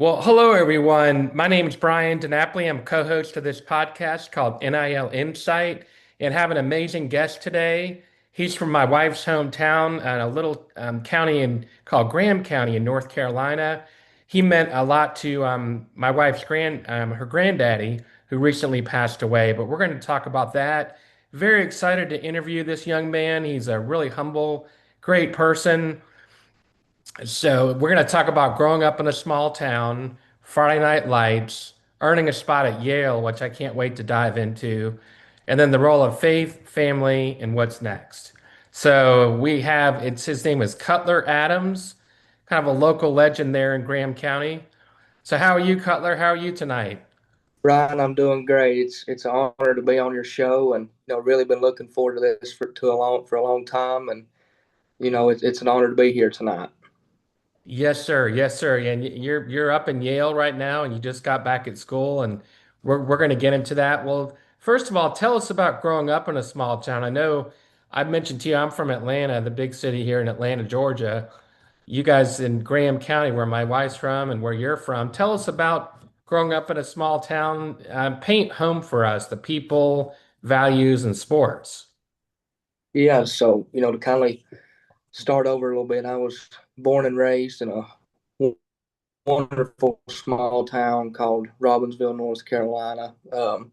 Well, hello everyone. My name is Brian DiNapoli. I'm co-host of this podcast called NIL Insight and have an amazing guest today. He's from my wife's hometown, a little county called Graham County in North Carolina. He meant a lot to my wife's her granddaddy, who recently passed away. But we're going to talk about that. Very excited to interview this young man. He's a really humble, great person. So we're going to talk about growing up in a small town, Friday Night Lights, earning a spot at Yale, which I can't wait to dive into, and then the role of faith, family, and what's next. So it's his name is Cutler Adams, kind of a local legend there in Graham County. So how are you, Cutler? How are you tonight? Ryan, I'm doing great. It's an honor to be on your show, and really been looking forward to this for a long time, and it's an honor to be here tonight. Yes, sir. Yes, sir. And you're up in Yale right now, and you just got back at school, and we're going to get into that. Well, first of all, tell us about growing up in a small town. I know I mentioned to you I'm from Atlanta, the big city here in Atlanta, Georgia. You guys in Graham County, where my wife's from and where you're from. Tell us about growing up in a small town. Paint home for us, the people, values, and sports. Yeah, so to kind of start over a little bit, I was born and raised in a wonderful small town called Robbinsville, North Carolina. It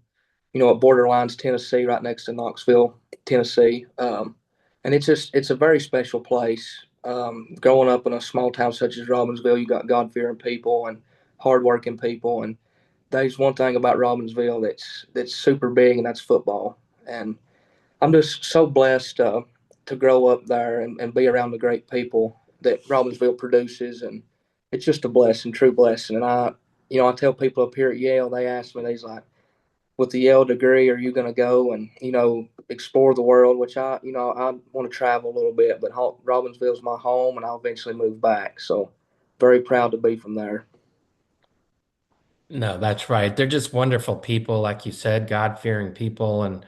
borderlines Tennessee, right next to Knoxville, Tennessee. And it's a very special place. Growing up in a small town such as Robbinsville, you got God fearing people and hardworking people, and there's one thing about Robbinsville that's super big, and that's football. And I'm just so blessed to grow up there and be around the great people that Robbinsville produces, and it's just a blessing, true blessing. And I tell people up here at Yale, they ask me, they's like, with the Yale degree, are you going to go and explore the world? Which I want to travel a little bit, but Robbinsville's my home, and I'll eventually move back. So very proud to be from there. No, that's right. They're just wonderful people, like you said, God-fearing people. And,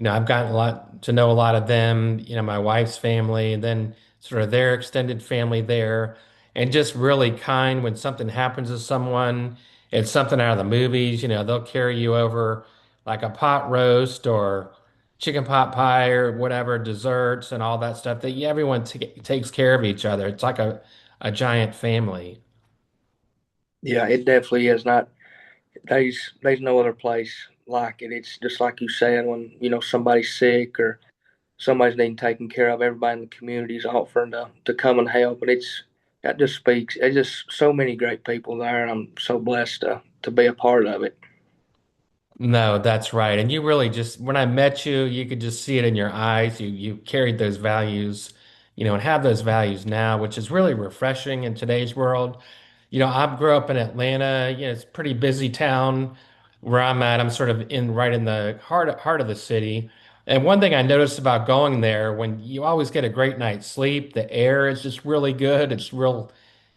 I've gotten a lot to know a lot of them, my wife's family, and then sort of their extended family there, and just really kind when something happens to someone. It's something out of the movies, they'll carry you over like a pot roast or chicken pot pie or whatever, desserts and all that stuff that everyone takes care of each other. It's like a giant family. Yeah, it definitely is not. There's no other place like it. It's just like you said, when somebody's sick or somebody's needing taken care of, everybody in the community is offering to come and help, and that just speaks. There's just so many great people there, and I'm so blessed to be a part of it. No, that's right. And you really just, when I met you, you could just see it in your eyes. You carried those values, and have those values now, which is really refreshing in today's world. I grew up in Atlanta. It's a pretty busy town where I'm at. I'm sort of right in the heart of the city. And one thing I noticed about going there, when you always get a great night's sleep, the air is just really good. It's real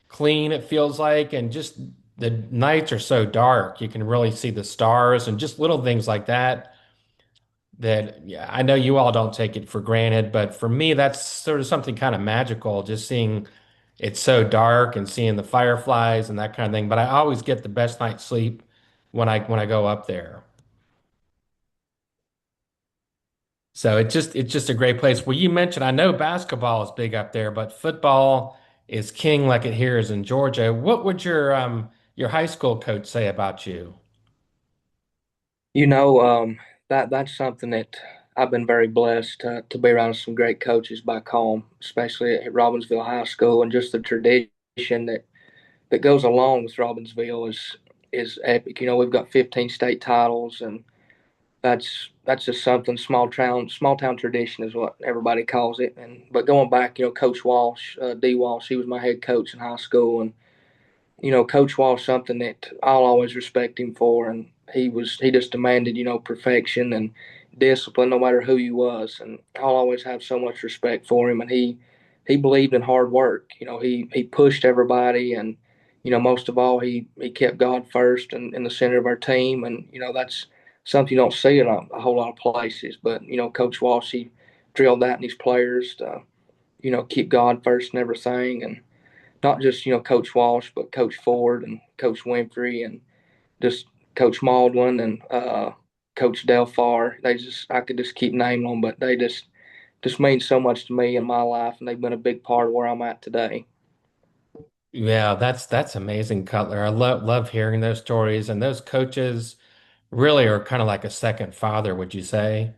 clean, it feels like, and just the nights are so dark. You can really see the stars and just little things like that. That, yeah, I know you all don't take it for granted, but for me, that's sort of something kind of magical, just seeing it's so dark and seeing the fireflies and that kind of thing. But I always get the best night's sleep when I go up there. So it's just a great place. Well, you mentioned I know basketball is big up there, but football is king like it here is in Georgia. What would your high school coach say about you? You know, that's something that I've been very blessed to be around some great coaches back home, especially at Robbinsville High School, and just the tradition that goes along with Robbinsville is epic. We've got 15 state titles, and that's just something small town tradition is what everybody calls it. And but going back, Coach Walsh, D Walsh, he was my head coach in high school, and Coach Walsh, something that I'll always respect him for, and he just demanded, perfection and discipline, no matter who he was, and I'll always have so much respect for him. And he believed in hard work. He pushed everybody, and most of all, he kept God first and in the center of our team, and that's something you don't see in a whole lot of places. But Coach Walsh, he drilled that in his players to keep God first and everything, and not just Coach Walsh, but Coach Ford and Coach Winfrey and just Coach Maldwin and Coach Delfar. They just I could just keep naming them, but they just mean so much to me in my life, and they've been a big part of where I'm at today. Yeah, that's amazing, Cutler. I love hearing those stories, and those coaches really are kind of like a second father, would you say?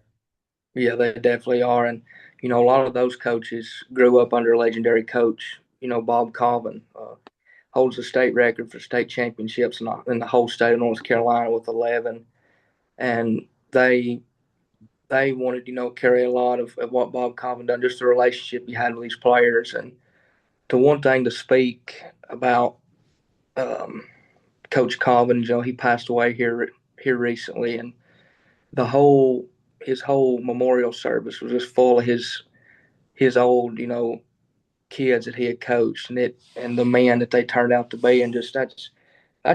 Yeah, they definitely are, and a lot of those coaches grew up under a legendary coach. Bob Colvin holds the state record for state championships in the whole state of North Carolina with 11, and they they wanted carry a lot of what Bob Colvin done, just the relationship he had with these players, and to one thing to speak about um, Coach Colvin. He passed away here recently, and the whole his whole memorial service was just full of his old kids that he had coached, and the men that they turned out to be, and just that's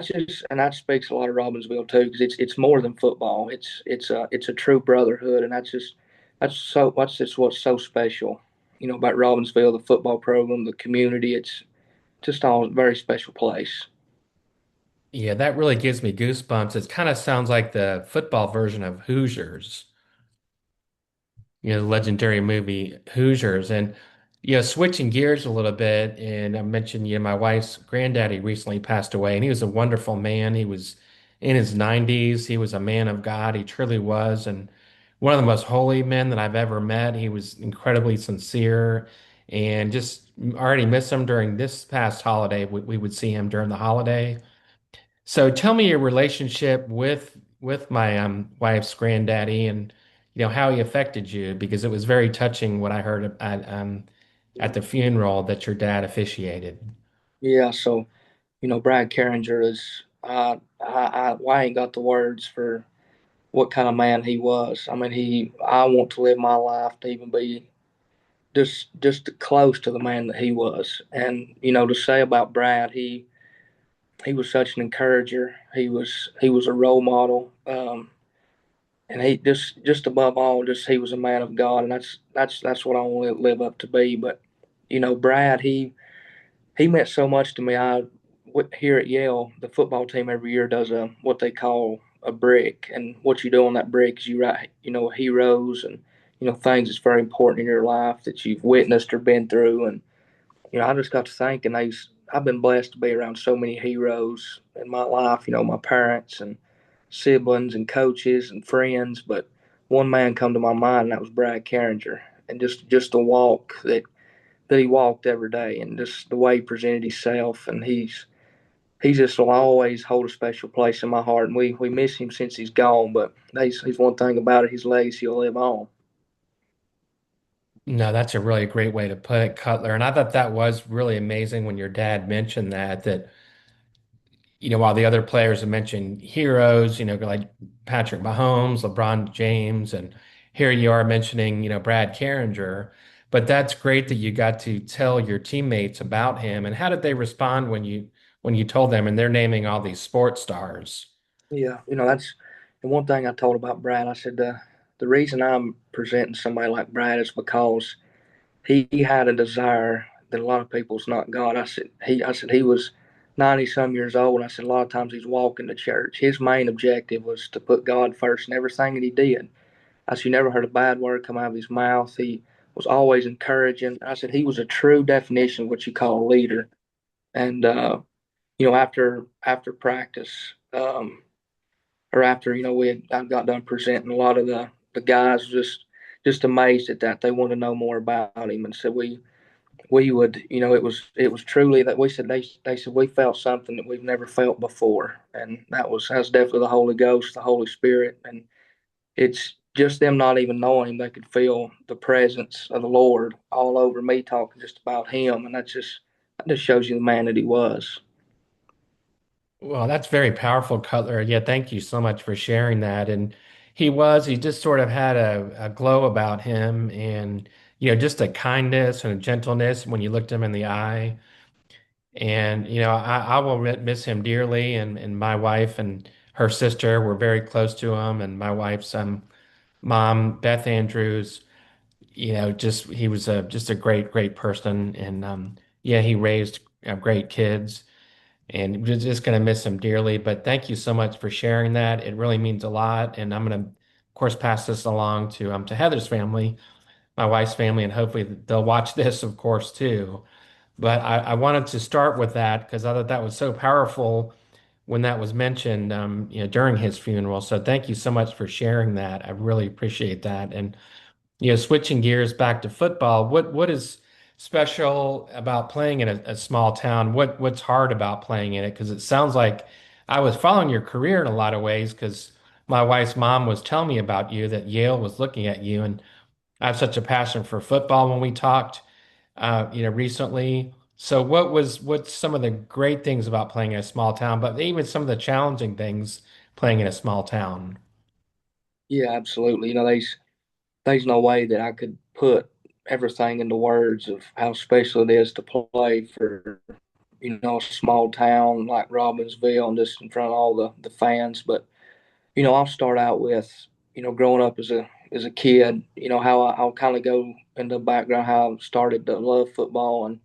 just and that speaks a lot of Robbinsville too, because it's more than football. It's a true brotherhood, and that's just what's so special, about Robbinsville, the football program, the community. It's just all a very special place. Yeah, that really gives me goosebumps. It kind of sounds like the football version of Hoosiers. The legendary movie Hoosiers. And, switching gears a little bit, and I mentioned, my wife's granddaddy recently passed away, and he was a wonderful man. He was in his 90s. He was a man of God. He truly was. And one of the most holy men that I've ever met. He was incredibly sincere and just already miss him during this past holiday. We would see him during the holiday. So tell me your relationship with my wife's granddaddy and how he affected you because it was very touching what I heard at the funeral that your dad officiated. Yeah, so Brad Carringer is I ain't got the words for what kind of man he was. I mean, I want to live my life to even be just close to the man that he was. And to say about Brad, he was such an encourager. He was a role model. And he just above all, just he was a man of God, and that's what I want to live up to be. But Brad, he meant so much to me. Here at Yale, the football team every year does a what they call a brick, and what you do on that brick is you write heroes and things that's very important in your life that you've witnessed or been through. And I just got to thinking I've been blessed to be around so many heroes in my life. My parents and siblings and coaches and friends, but one man come to my mind, and that was Brad Carringer, and just the walk that he walked every day, and just the way he presented himself, and he just will always hold a special place in my heart, and we miss him since he's gone, but he's one thing about it, his legacy will live on. No, that's a really great way to put it, Cutler. And I thought that was really amazing when your dad mentioned that while the other players have mentioned heroes, like Patrick Mahomes, LeBron James, and here you are mentioning, Brad Carringer. But that's great that you got to tell your teammates about him. And how did they respond when you told them and they're naming all these sports stars? Yeah, that's the one thing I told about Brad. I said the reason I'm presenting somebody like Brad is because he had a desire that a lot of people's not got. I said he was 90 some years old. I said a lot of times he's walking to church. His main objective was to put God first in everything that he did. I said you never heard a bad word come out of his mouth. He was always encouraging. I said he was a true definition of what you call a leader. And after practice, or after I got done presenting, a lot of the guys just amazed at that. They want to know more about him, and said we would, it was truly that we said they said we felt something that we've never felt before, and that's definitely the Holy Ghost, the Holy Spirit, and it's just them not even knowing him, they could feel the presence of the Lord all over me talking just about him, and that just shows you the man that he was. Well, that's very powerful, Cutler. Yeah, thank you so much for sharing that. And he just sort of had a glow about him and, just a kindness and a gentleness when you looked him in the eye. And, I will miss him dearly. And my wife and her sister were very close to him. And my wife's mom, Beth Andrews, just he was just a great person. And yeah, he raised great kids, and we're just going to miss him dearly. But thank you so much for sharing that. It really means a lot, and I'm going to, of course, pass this along to Heather's family, my wife's family, and hopefully they'll watch this, of course, too. But I wanted to start with that because I thought that was so powerful when that was mentioned, during his funeral. So thank you so much for sharing that. I really appreciate that. And switching gears back to football, what is special about playing in a small town? What's hard about playing in it? Because it sounds like I was following your career in a lot of ways because my wife's mom was telling me about you that Yale was looking at you, and I have such a passion for football when we talked, recently. So what's some of the great things about playing in a small town, but even some of the challenging things playing in a small town? Yeah, absolutely. There's no way that I could put everything into words of how special it is to play for, a small town like Robbinsville and just in front of all the fans. But, I'll start out with, growing up as a kid, how I'll kind of go into the background, how I started to love football and,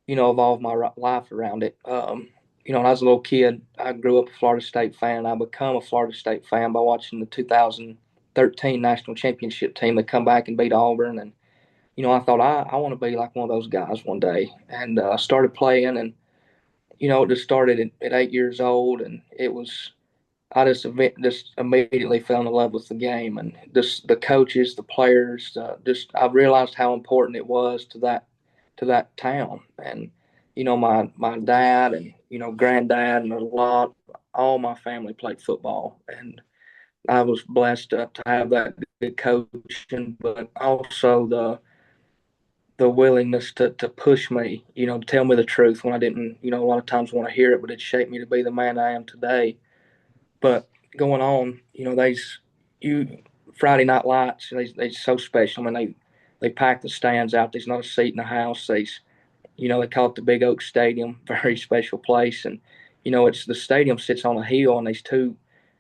evolve my life around it. When I was a little kid, I grew up a Florida State fan. I become a Florida State fan by watching the 2013 national championship team that come back and beat Auburn. And, I thought I want to be like one of those guys one day. And I started playing, and, it just started at 8 years old. And it was, I just immediately fell in love with the game and just the coaches, the players. Just I realized how important it was to that town. And my dad and granddad and all my family played football, and I was blessed to have that good coaching, but also the willingness to push me, to tell me the truth when I didn't, a lot of times want to hear it, but it shaped me to be the man I am today. But going on, you Friday night lights, they so special. I mean, they pack the stands out. There's not a seat in the house. They call it the Big Oak Stadium, very special place. And, it's the stadium sits on a hill, and there's two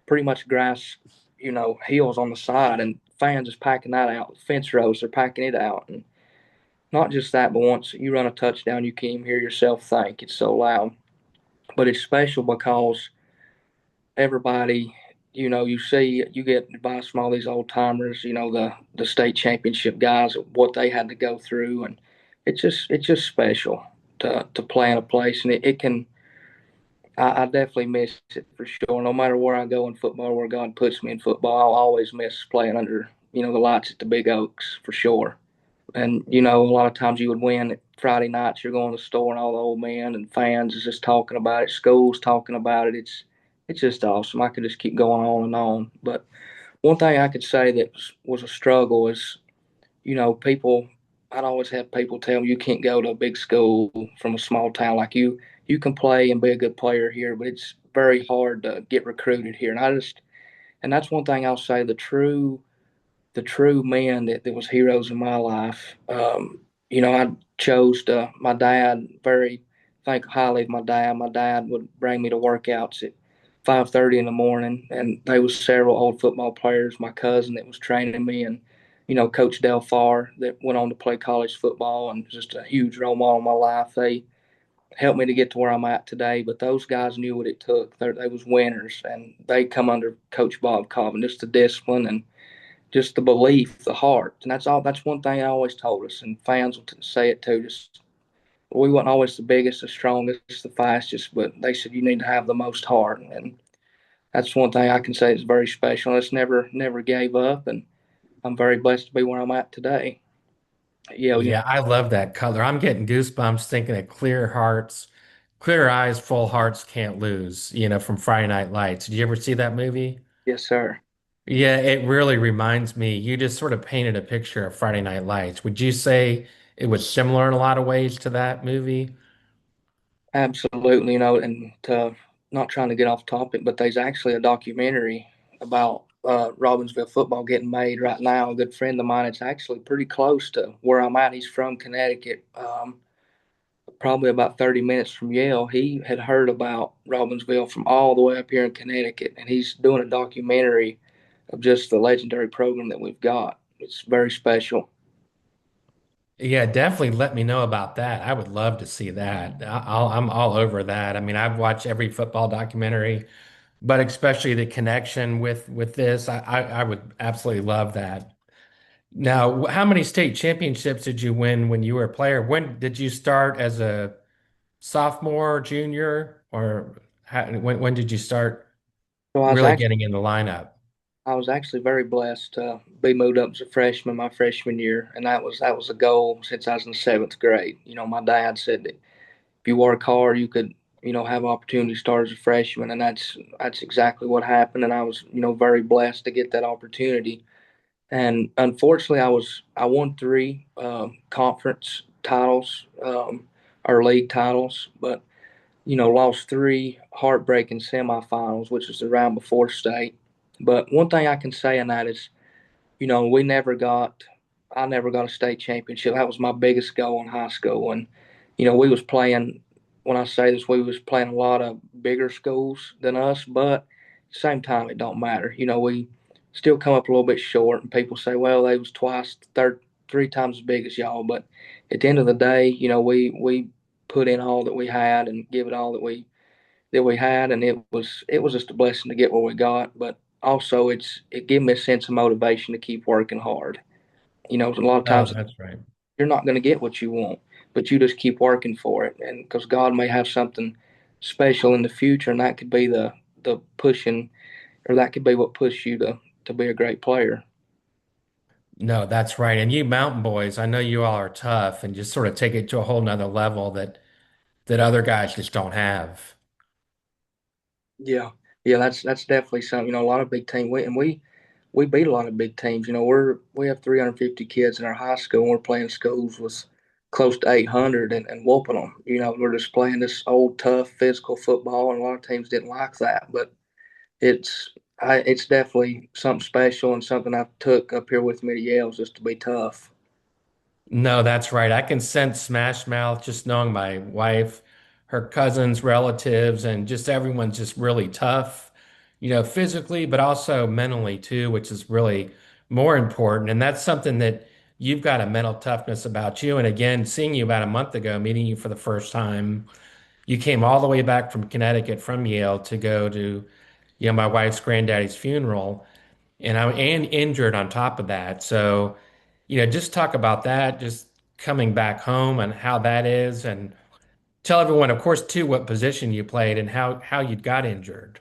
pretty much grass, hills on the side, and fans is packing that out. Fence rows, they're packing it out. And not just that, but once you run a touchdown, you can't even hear yourself think. It's so loud. But it's special because everybody, you get advice from all these old timers, the state championship guys, what they had to go through, and it's just special to play in a place, and it can. I definitely miss it for sure. No matter where I go in football, where God puts me in football, I'll always miss playing under the lights at the Big Oaks for sure. And a lot of times you would win Friday nights. You're going to the store, and all the old men and fans is just talking about it. Schools talking about it. It's just awesome. I could just keep going on and on. But one thing I could say that was a struggle is, people. I'd always have people tell me you can't go to a big school from a small town like you. You can play and be a good player here, but it's very hard to get recruited here. And that's one thing I'll say. The true men that was heroes in my life. I chose my dad, very think highly of my dad. My dad would bring me to workouts at 5:30 in the morning, and there was several old football players. My cousin that was training me, and Coach Del Farr that went on to play college football, and just a huge role model in my life. They helped me to get to where I'm at today. But those guys knew what it took. They was winners, and they come under Coach Bob Cobbin, just the discipline and just the belief, the heart, and that's all. That's one thing I always told us, and fans will say it too. Just we wasn't always the biggest, the strongest, the fastest, but they said you need to have the most heart, and that's one thing I can say is very special. It's never gave up, and I'm very blessed to be where I'm at today. Yeah, Yeah, I love that color. I'm getting goosebumps thinking of clear hearts, clear eyes, full hearts can't lose, from Friday Night Lights. Did you ever see that movie? yes, sir. Yeah, it really reminds me. You just sort of painted a picture of Friday Night Lights. Would you say it was similar in a lot of ways to that movie? Absolutely, and not trying to get off topic, but there's actually a documentary about Robbinsville football getting made right now. A good friend of mine, it's actually pretty close to where I'm at. He's from Connecticut, probably about 30 minutes from Yale. He had heard about Robbinsville from all the way up here in Connecticut, and he's doing a documentary of just the legendary program that we've got. It's very special. Yeah, definitely let me know about that. I would love to see that. I'm all over that. I mean, I've watched every football documentary, but especially the connection with this, I would absolutely love that. Now, how many state championships did you win when you were a player? When did you start as a sophomore, junior, or when did you start So really getting in the lineup? I was actually very blessed to be moved up as a freshman my freshman year, and that was a goal since I was in seventh grade. My dad said that if you work hard, you could have opportunity to start as a freshman, and that's exactly what happened. And I was very blessed to get that opportunity. And unfortunately, I won three conference titles, or league titles, but lost three heartbreaking semifinals, which was the round before state. But one thing I can say in that is, we never got, I never got a state championship. That was my biggest goal in high school. And, we was playing, when I say this, we was playing a lot of bigger schools than us, but at the same time, it don't matter. We still come up a little bit short, and people say, well, they was twice, three times as big as y'all. But at the end of the day, we put in all that we had and give it all that we had, and it was just a blessing to get what we got. But also, it gave me a sense of motivation to keep working hard. A lot of Oh, times that's right. you're not going to get what you want, but you just keep working for it, and because God may have something special in the future, and that could be the pushing, or that could be what pushed you to be a great player. No, that's right. And you mountain boys, I know you all are tough and just sort of take it to a whole nother level that other guys just don't have. Yeah, yeah, that's definitely something. A lot of big teams, we beat a lot of big teams. We have 350 kids in our high school, and we're playing schools with close to 800 and whooping them. We're just playing this old, tough, physical football, and a lot of teams didn't like that. But it's definitely something special and something I took up here with me to Yale, just to be tough. No, that's right. I can sense Smash Mouth just knowing my wife, her cousins, relatives, and just everyone's just really tough, physically, but also mentally too, which is really more important. And that's something that you've got a mental toughness about you. And again, seeing you about a month ago, meeting you for the first time, you came all the way back from Connecticut from Yale to go to, my wife's granddaddy's funeral, and I'm and injured on top of that. So, just talk about that, just coming back home and how that is, and tell everyone, of course, too, what position you played and how you got injured.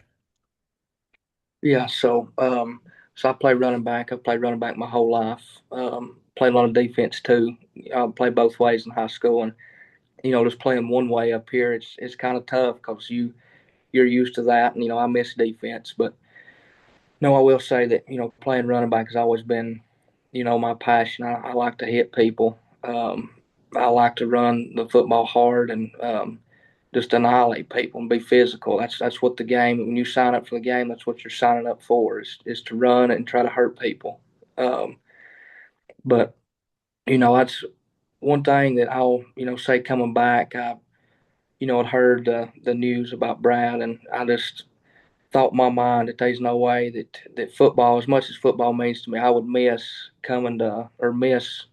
Yeah, so I play running back. I've played running back my whole life. Played a lot of defense too. I played both ways in high school, and just playing one way up here, it's kind of tough because you're used to that, and I miss defense. But no, I will say that playing running back has always been my passion. I like to hit people. I like to run the football hard and just annihilate people and be physical. That's what the game. When you sign up for the game, that's what you're signing up for is to run and try to hurt people. Um, but that's one thing that I'll say coming back. I had heard the news about Brad, and I just thought in my mind that there's no way that football, as much as football means to me, I would miss coming to or miss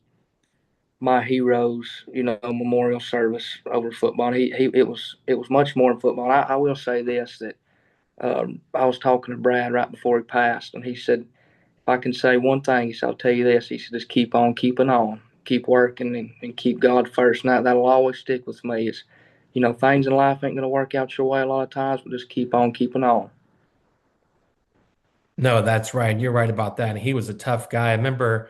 my heroes, memorial service over football. And it was much more in football. I will say this that I was talking to Brad right before he passed, and he said, if I can say one thing, he said, I'll tell you this. He said, just keep on keeping on, keep working, and keep God first. And that'll always stick with me. Is things in life ain't going to work out your way a lot of times, but just keep on keeping on. No, that's right. You're right about that. And he was a tough guy. I remember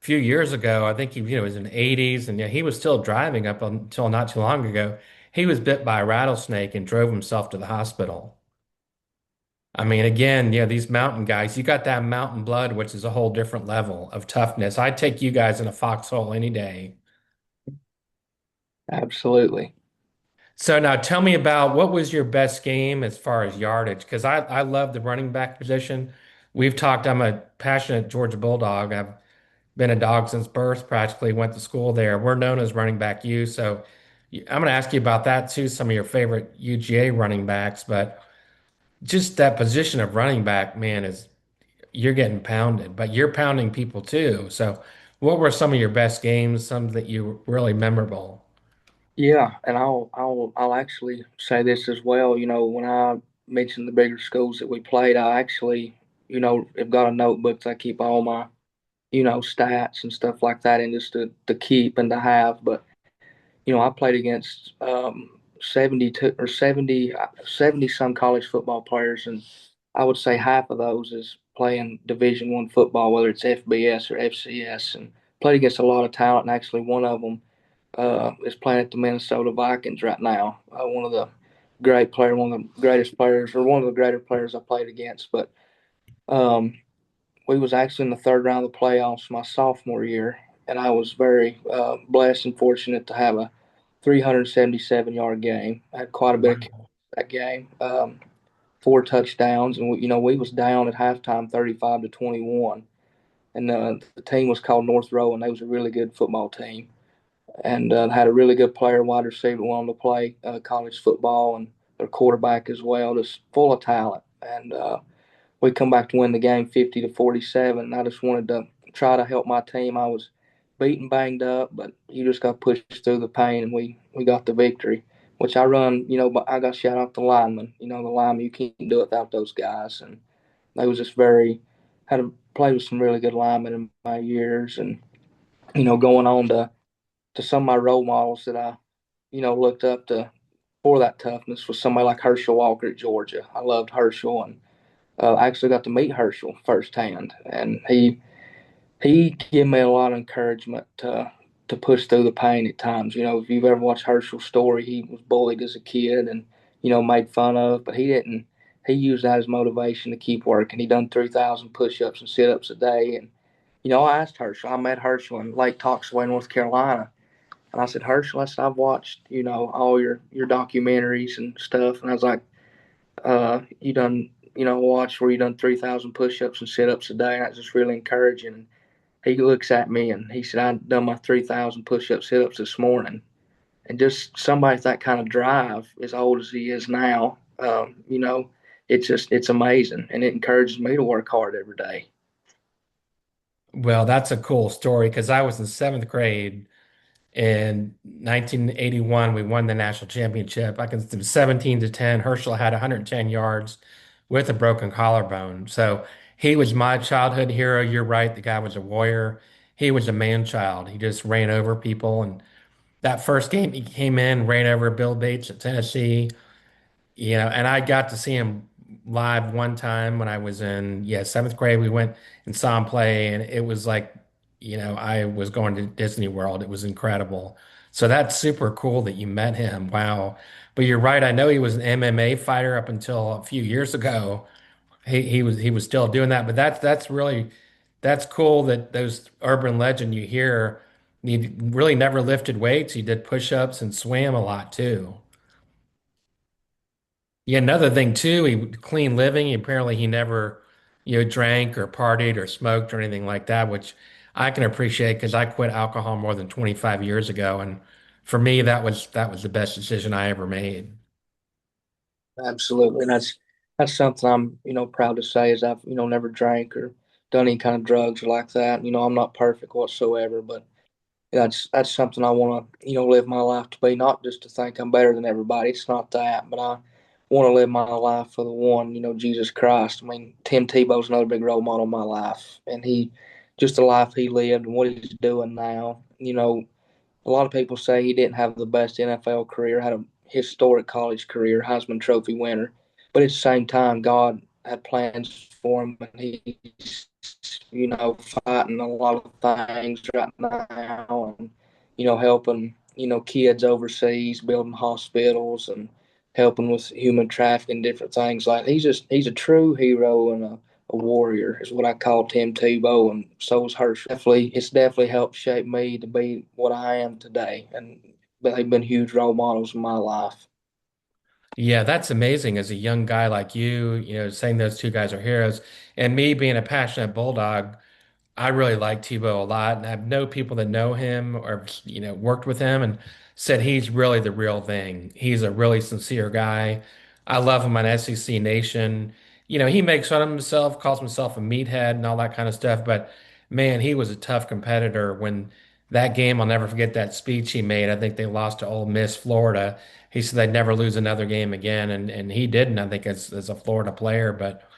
a few years ago, I think he, was in the 80s, and yeah, he was still driving up until not too long ago. He was bit by a rattlesnake and drove himself to the hospital. I mean, again, these mountain guys, you got that mountain blood, which is a whole different level of toughness. I'd take you guys in a foxhole any day. Absolutely. So now tell me about what was your best game as far as yardage? Because I love the running back position. We've talked, I'm a passionate Georgia Bulldog. I've been a dog since birth, practically went to school there. We're known as running back U. So I'm going to ask you about that too, some of your favorite UGA running backs, but just that position of running back, man, is you're getting pounded, but you're pounding people too. So What were some of your best games, some that you were really memorable? Yeah, and I'll actually say this as well. When I mentioned the bigger schools that we played, I actually, have got a notebook that I keep all my, stats and stuff like that in just to keep and to have. But I played against 72 or 70 some college football players, and I would say half of those is playing Division I football, whether it's FBS or FCS, and played against a lot of talent. And actually, one of them is playing at the Minnesota Vikings right now. One of the one of the greatest players, or one of the greater players I played against. But um, we was actually in the third round of the playoffs my sophomore year, and I was very blessed and fortunate to have a 377-yard game. I had quite a bit of that game, 4 touchdowns, and we was down at halftime, 35-21, and the team was called North Row, and they was a really good football team, and had a really good player, wide receiver, wanted to play college football, and their quarterback as well, just full of talent, and we come back to win the game 50-47. And I just wanted to try to help my team. I was beaten, banged up, but you just got pushed through the pain, and we got the victory. Which I run, but I got shout out the linemen. The linemen, you can't do it without those guys, and they was just very had to play with some really good linemen in my years, and going on to some of my role models that I looked up to for that toughness was somebody like Herschel Walker at Georgia. I loved Herschel, and I actually got to meet Herschel firsthand, and he gave me a lot of encouragement to push through the pain at times. If you've ever watched Herschel's story, he was bullied as a kid and made fun of, but he didn't. He used that as motivation to keep working. He done 3,000 push-ups and sit-ups a day, and I asked Herschel. I met Herschel in Lake Toxaway, North Carolina, and I said, Herschel, I've watched all your documentaries and stuff, and I was like, you done watch where you done 3,000 push-ups and sit-ups a day, and that's just really encouraging. And he looks at me and he said, I done my 3,000 push-ups, sit-ups this morning. And just somebody with that kind of drive, as old as he is now, it's amazing, and it encourages me to work hard every day. Well, that's a cool story because I was in seventh grade in 1981. We won the national championship. I can do 17-10. Herschel had 110 yards with a broken collarbone. So he was my childhood hero. You're right. The guy was a warrior. He was a man child. He just ran over people. And that first game, he came in, ran over Bill Bates at Tennessee. And I got to see him live one time when I was in, seventh grade. We went and saw him play, and it was like, I was going to Disney World. It was incredible. So that's super cool that you met him. Wow. But you're right. I know he was an MMA fighter up until a few years ago. He was still doing that, but that's cool that those urban legend you hear, he really never lifted weights. He did push-ups and swam a lot too. Yeah, another thing too, he clean living. Apparently, he never, drank or partied or smoked or anything like that, which I can appreciate because I quit alcohol more than 25 years ago, and for me, that was the best decision I ever made. Absolutely, and that's something I'm proud to say is I've never drank or done any kind of drugs or like that. I'm not perfect whatsoever, but that's something I want to live my life to be, not just to think I'm better than everybody. It's not that, but I want to live my life for the one, Jesus Christ. I mean, Tim Tebow's another big role model in my life, and he just the life he lived and what he's doing now. A lot of people say he didn't have the best NFL career, had a historic college career, Heisman Trophy winner, but at the same time, God had plans for him, and he's fighting a lot of things right now, and helping kids overseas, building hospitals, and helping with human trafficking, different things. Like he's a true hero and a warrior is what I call Tim Tebow, and so is Herschel. It's definitely helped shape me to be what I am today, and they've been huge role models in my life. Yeah, that's amazing as a young guy like you, saying those two guys are heroes, and me being a passionate Bulldog. I really like Tebow a lot, and I know people that know him or worked with him and said he's really the real thing. He's a really sincere guy. I love him on SEC Nation. He makes fun of himself, calls himself a meathead and all that kind of stuff, but man, he was a tough competitor. When that game, I'll never forget that speech he made. I think they lost to Ole Miss, Florida. He said they'd never lose another game again, and he didn't. I think as a Florida player, but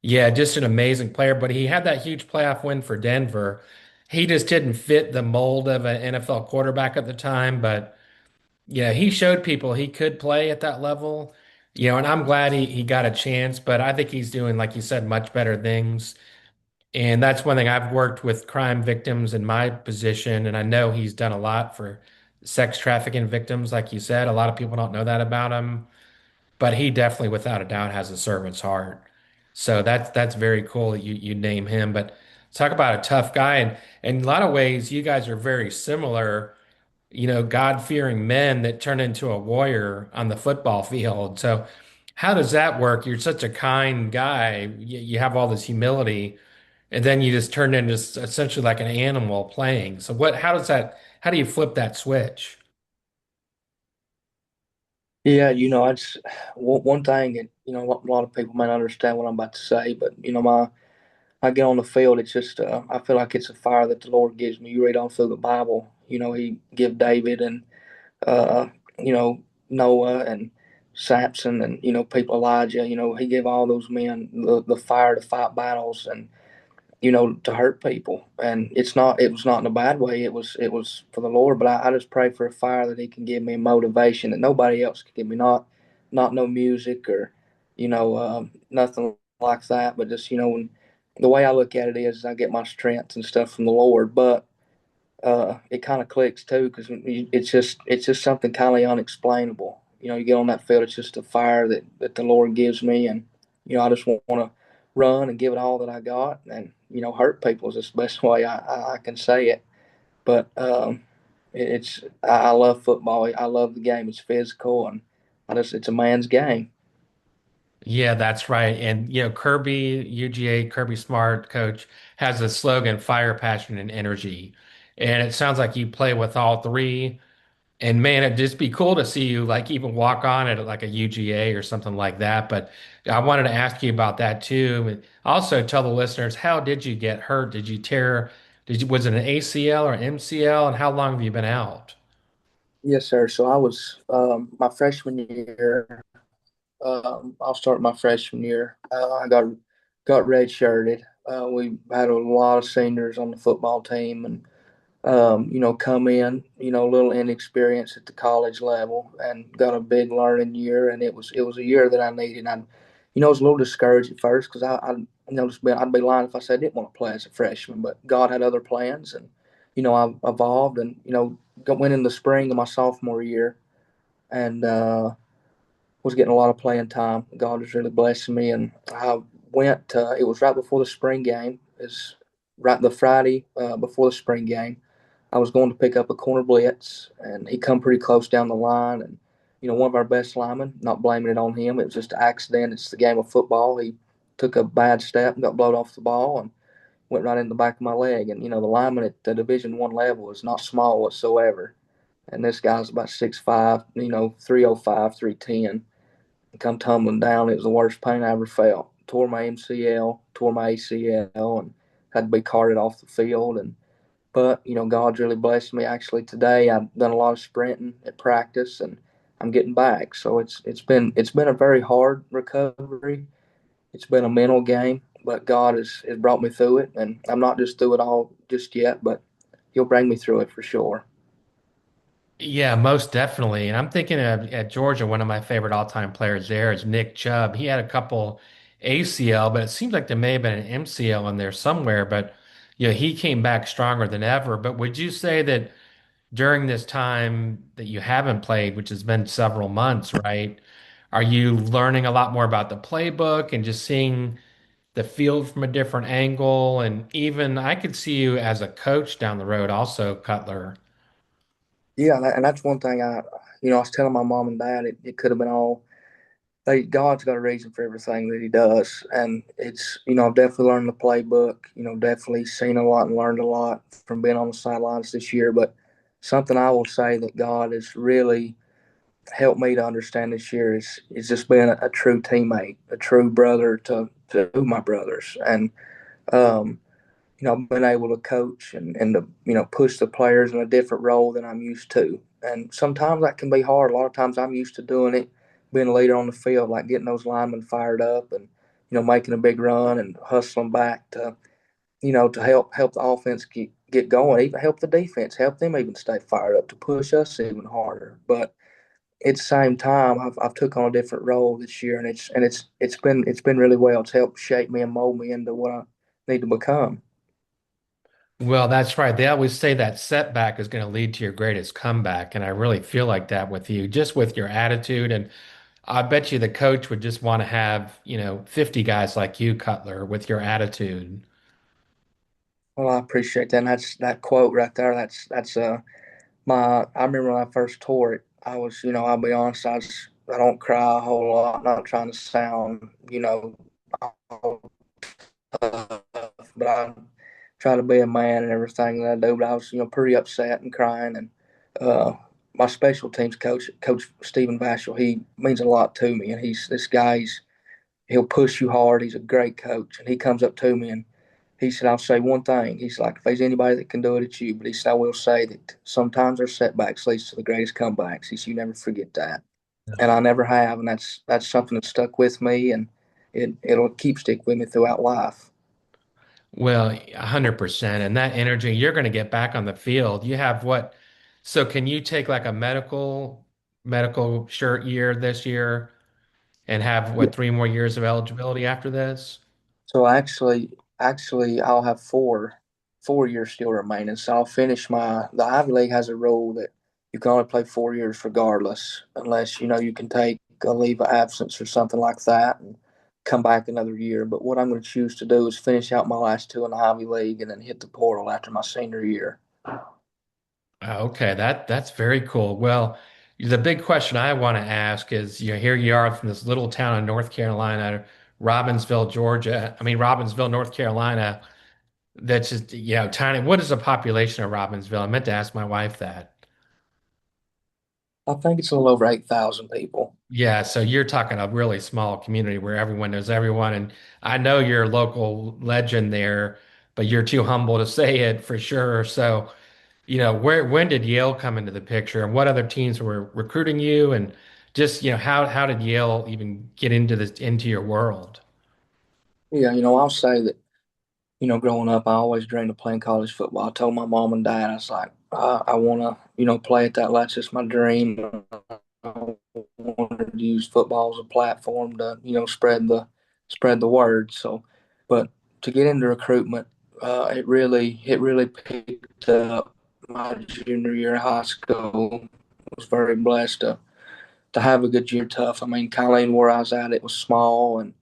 yeah, just an amazing player. But he had that huge playoff win for Denver. He just didn't fit the mold of an NFL quarterback at the time, but yeah, he showed people he could play at that level. And I'm glad he got a chance, but I think he's doing, like you said, much better things. And that's one thing. I've worked with crime victims in my position, and I know he's done a lot for sex trafficking victims, like you said. A lot of people don't know that about him, but he definitely, without a doubt, has a servant's heart. So that's very cool that you name him. But talk about a tough guy, and in a lot of ways, you guys are very similar. God-fearing men that turn into a warrior on the football field. So how does that work? You're such a kind guy. You have all this humility, and then you just turn into essentially like an animal playing. So how do you flip that switch? Yeah, I just one thing, and a lot of people may not understand what I'm about to say, but my I get on the field, it's just I feel like it's a fire that the Lord gives me. You read all through the Bible, He give David and uh, you know Noah and Samson and people Elijah. He gave all those men the fire to fight battles and to hurt people. And it was not in a bad way. It was for the Lord. But I just pray for a fire that He can give me motivation that nobody else can give me. Not no music or nothing like that. But just when the way I look at it is I get my strength and stuff from the Lord. But it kind of clicks too because it's just something kind of unexplainable. You get on that field, it's just a fire that the Lord gives me, and I just want to run and give it all that I got, and hurt people is just the best way I can say it. But I love football. I love the game. It's physical, and it's a man's game. Yeah, that's right. And Kirby, UGA, Kirby Smart, coach, has a slogan, fire, passion, and energy. And it sounds like you play with all three. And man, it'd just be cool to see you like even walk on at like a UGA or something like that. But I wanted to ask you about that too. And also tell the listeners, how did you get hurt? Was it an ACL or MCL? And how long have you been out? Yes, sir. So I was my freshman year. I'll start my freshman year. I got redshirted. We had a lot of seniors on the football team, and come in, a little inexperience at the college level, and got a big learning year. And it was a year that I needed. I was a little discouraged at first because I'd be lying if I said I didn't want to play as a freshman, but God had other plans, and I evolved, and went in the spring of my sophomore year, and was getting a lot of playing time. God was really blessing me, and I went. It was right before the spring game. It's right the Friday before the spring game. I was going to pick up a corner blitz, and he come pretty close down the line. And one of our best linemen, not blaming it on him, it was just an accident. It's the game of football. He took a bad step and got blowed off the ball and went right in the back of my leg. And the lineman at the Division I level is not small whatsoever. And this guy's about 6'5", 305, 310, come tumbling down. It was the worst pain I ever felt. Tore my MCL, tore my ACL, and had to be carted off the field. But God's really blessed me. Actually, today I've done a lot of sprinting at practice, and I'm getting back. So it's been a very hard recovery. It's been a mental game, but God has brought me through it, and I'm not just through it all just yet, but He'll bring me through it for sure. Yeah, most definitely. And I'm thinking of at Georgia, one of my favorite all-time players there is Nick Chubb. He had a couple ACL, but it seems like there may have been an MCL in there somewhere. But he came back stronger than ever. But would you say that during this time that you haven't played, which has been several months, right? Are you learning a lot more about the playbook and just seeing the field from a different angle? And even I could see you as a coach down the road also, Cutler. Yeah, and that's one thing I was telling my mom and dad it could have been all. God's got a reason for everything that He does, and I've definitely learned the playbook. Definitely seen a lot and learned a lot from being on the sidelines this year. But something I will say that God has really helped me to understand this year is just being a true teammate, a true brother to my brothers, and um, I've been able to coach and to, push the players in a different role than I'm used to. And sometimes that can be hard. A lot of times I'm used to doing it, being a leader on the field, like getting those linemen fired up and, making a big run and hustling back to, to help the offense get going, even help the defense, help them even stay fired up to push us even harder. But at the same time, I've took on a different role this year, and it's been really well. It's helped shape me and mold me into what I need to become. Well, that's right. They always say that setback is going to lead to your greatest comeback. And I really feel like that with you, just with your attitude. And I bet you the coach would just want to have, 50 guys like you, Cutler, with your attitude. Well, I appreciate that. And that's that quote right there. That's my. I remember when I first tore it. I was, I'll be honest. I don't cry a whole lot. Not trying to sound, all tough, but I try to be a man and everything that I do. But I was, pretty upset and crying. And uh, my special teams coach, Coach Stephen Bashel, he means a lot to me. And he's this guy. He'll push you hard. He's a great coach. And he comes up to me and he said, I'll say one thing. He's like, if there's anybody that can do it, it's you. But he said, I will say that sometimes their setbacks leads to the greatest comebacks. He said, you never forget that. And I never have. And that's something that stuck with me and it'll keep stick with me throughout life. Well, 100%. And that energy, you're going to get back on the field. You have what? So can you take like a medical shirt year this year and have Yeah. what, 3 more years of eligibility after this? So actually, I'll have four years still remaining. So I'll finish the Ivy League has a rule that you can only play 4 years regardless, unless you can take a leave of absence or something like that and come back another year. But what I'm going to choose to do is finish out my last two in the Ivy League and then hit the portal after my senior year. Okay, that's very cool. Well, the big question I want to ask is, here you are from this little town in North Carolina, Robbinsville, Georgia. I mean, Robbinsville, North Carolina. That's just, tiny. What is the population of Robbinsville? I meant to ask my wife that. I think it's a little over 8,000 people. Yeah, so you're talking a really small community where everyone knows everyone. And I know you're a local legend there, but you're too humble to say it for sure. So, when did Yale come into the picture and what other teams were recruiting you? And just, how did Yale even get into your world? Yeah, I'll say that growing up, I always dreamed of playing college football. I told my mom and dad, I was like, I want to, play at that. That's just my dream. I wanted to use football as a platform to, spread the word. So, but to get into recruitment, it really picked up my junior year of high school. I was very blessed to have a good year tough. I mean, Colleen, where I was at, it was small and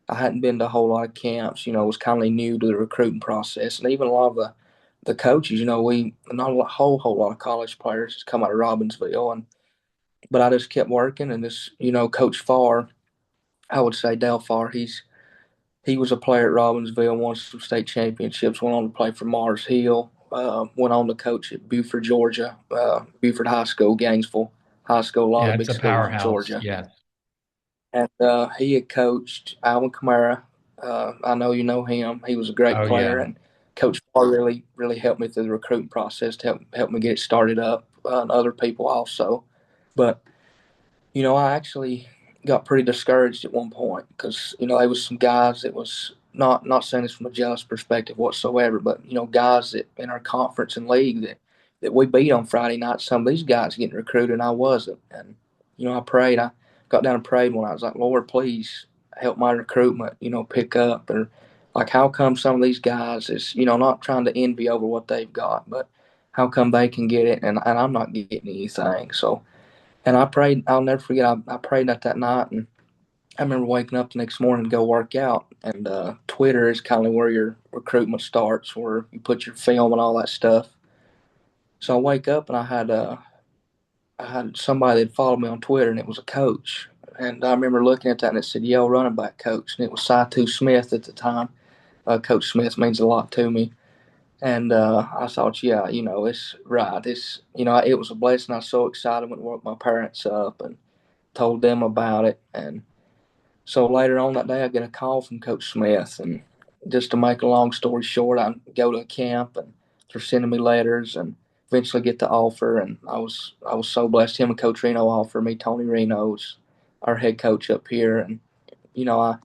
I hadn't been to a whole lot of camps. It was kind of new to the recruiting process. And even a lot of the coaches, we not a whole lot of college players just come out of Robbinsville. But I just kept working and this, Coach Farr, I would say Dale Farr, he was a player at Robbinsville, won some state championships, went on to play for Mars Hill, went on to coach at Buford, Georgia, Buford High School, Gainesville High School, a lot Yeah, of it's big a schools in powerhouse. Georgia. Yeah. And he had coached Alvin Kamara. I know you know him. He was a great Oh, player, yeah. and Coach Farr really helped me through the recruiting process to help me get it started up, and other people also. But I actually got pretty discouraged at one point because there was some guys that was not saying this from a jealous perspective whatsoever, but guys that in our conference and league that we beat on Friday night. Some of these guys getting recruited, and I wasn't. And I prayed. I got down and prayed when I was like, Lord, please help my recruitment. Pick up or like how come some of these guys is not trying to envy over what they've got, but how come they can get it and I'm not getting anything. So and I prayed. I'll never forget. I prayed that night, and I remember waking up the next morning to go work out. And Twitter is kind of where your recruitment starts, where you put your film and all that stuff. So I wake up and I had somebody that followed me on Twitter, and it was a coach. And I remember looking at that, and it said Yale running back coach, and it was Saitu Smith at the time. Coach Smith means a lot to me. And I thought, yeah, it's right. It was a blessing. I was so excited when I woke my parents up and told them about it. And so later on that day, I get a call from Coach Smith, and just to make a long story short, I go to a camp and they're sending me letters and eventually get the offer. And I was so blessed. Him and Coach Reno offered me. Tony Reno's our head coach up here, and I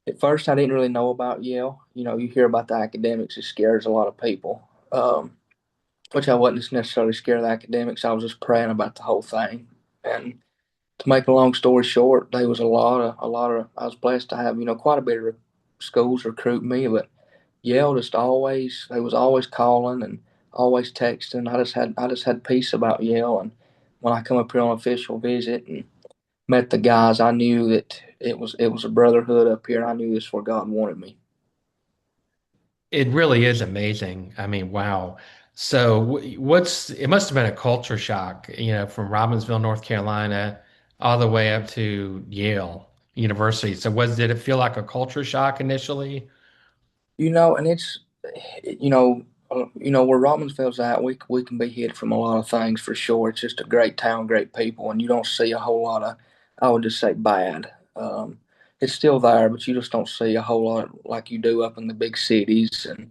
at first I didn't really know about Yale. You hear about the academics, it scares a lot of people. Which I wasn't necessarily scared of the academics. I was just praying about the whole thing. And to make a long story short, there was a lot of. I was blessed to have quite a bit of schools recruit me, but Yale just always they was always calling and always texting. I just had peace about Yale, and when I come up here on official visit and met the guys, I knew that it was a brotherhood up here. I knew this is where God wanted me. It really is amazing. I mean, wow. So it must have been a culture shock, from Robbinsville, North Carolina, all the way up to Yale University. So did it feel like a culture shock initially? And it's where Robbinsville's at. We can be hit from a lot of things for sure. It's just a great town, great people, and you don't see a whole lot of, I would just say, bad. It's still there, but you just don't see a whole lot like you do up in the big cities. And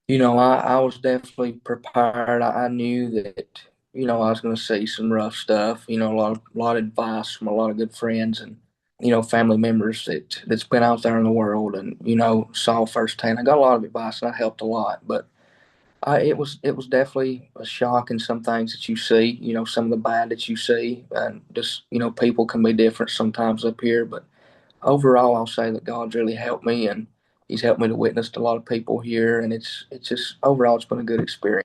I was definitely prepared. I knew that I was going to see some rough stuff. A lot of advice from a lot of good friends and family members that's been out there in the world and saw firsthand. I got a lot of advice and that helped a lot. But it was definitely a shock in some things that you see. Some of the bad that you see, and just people can be different sometimes up here. But overall, I'll say that God's really helped me, and He's helped me to witness to a lot of people here, and it's just overall it's been a good experience.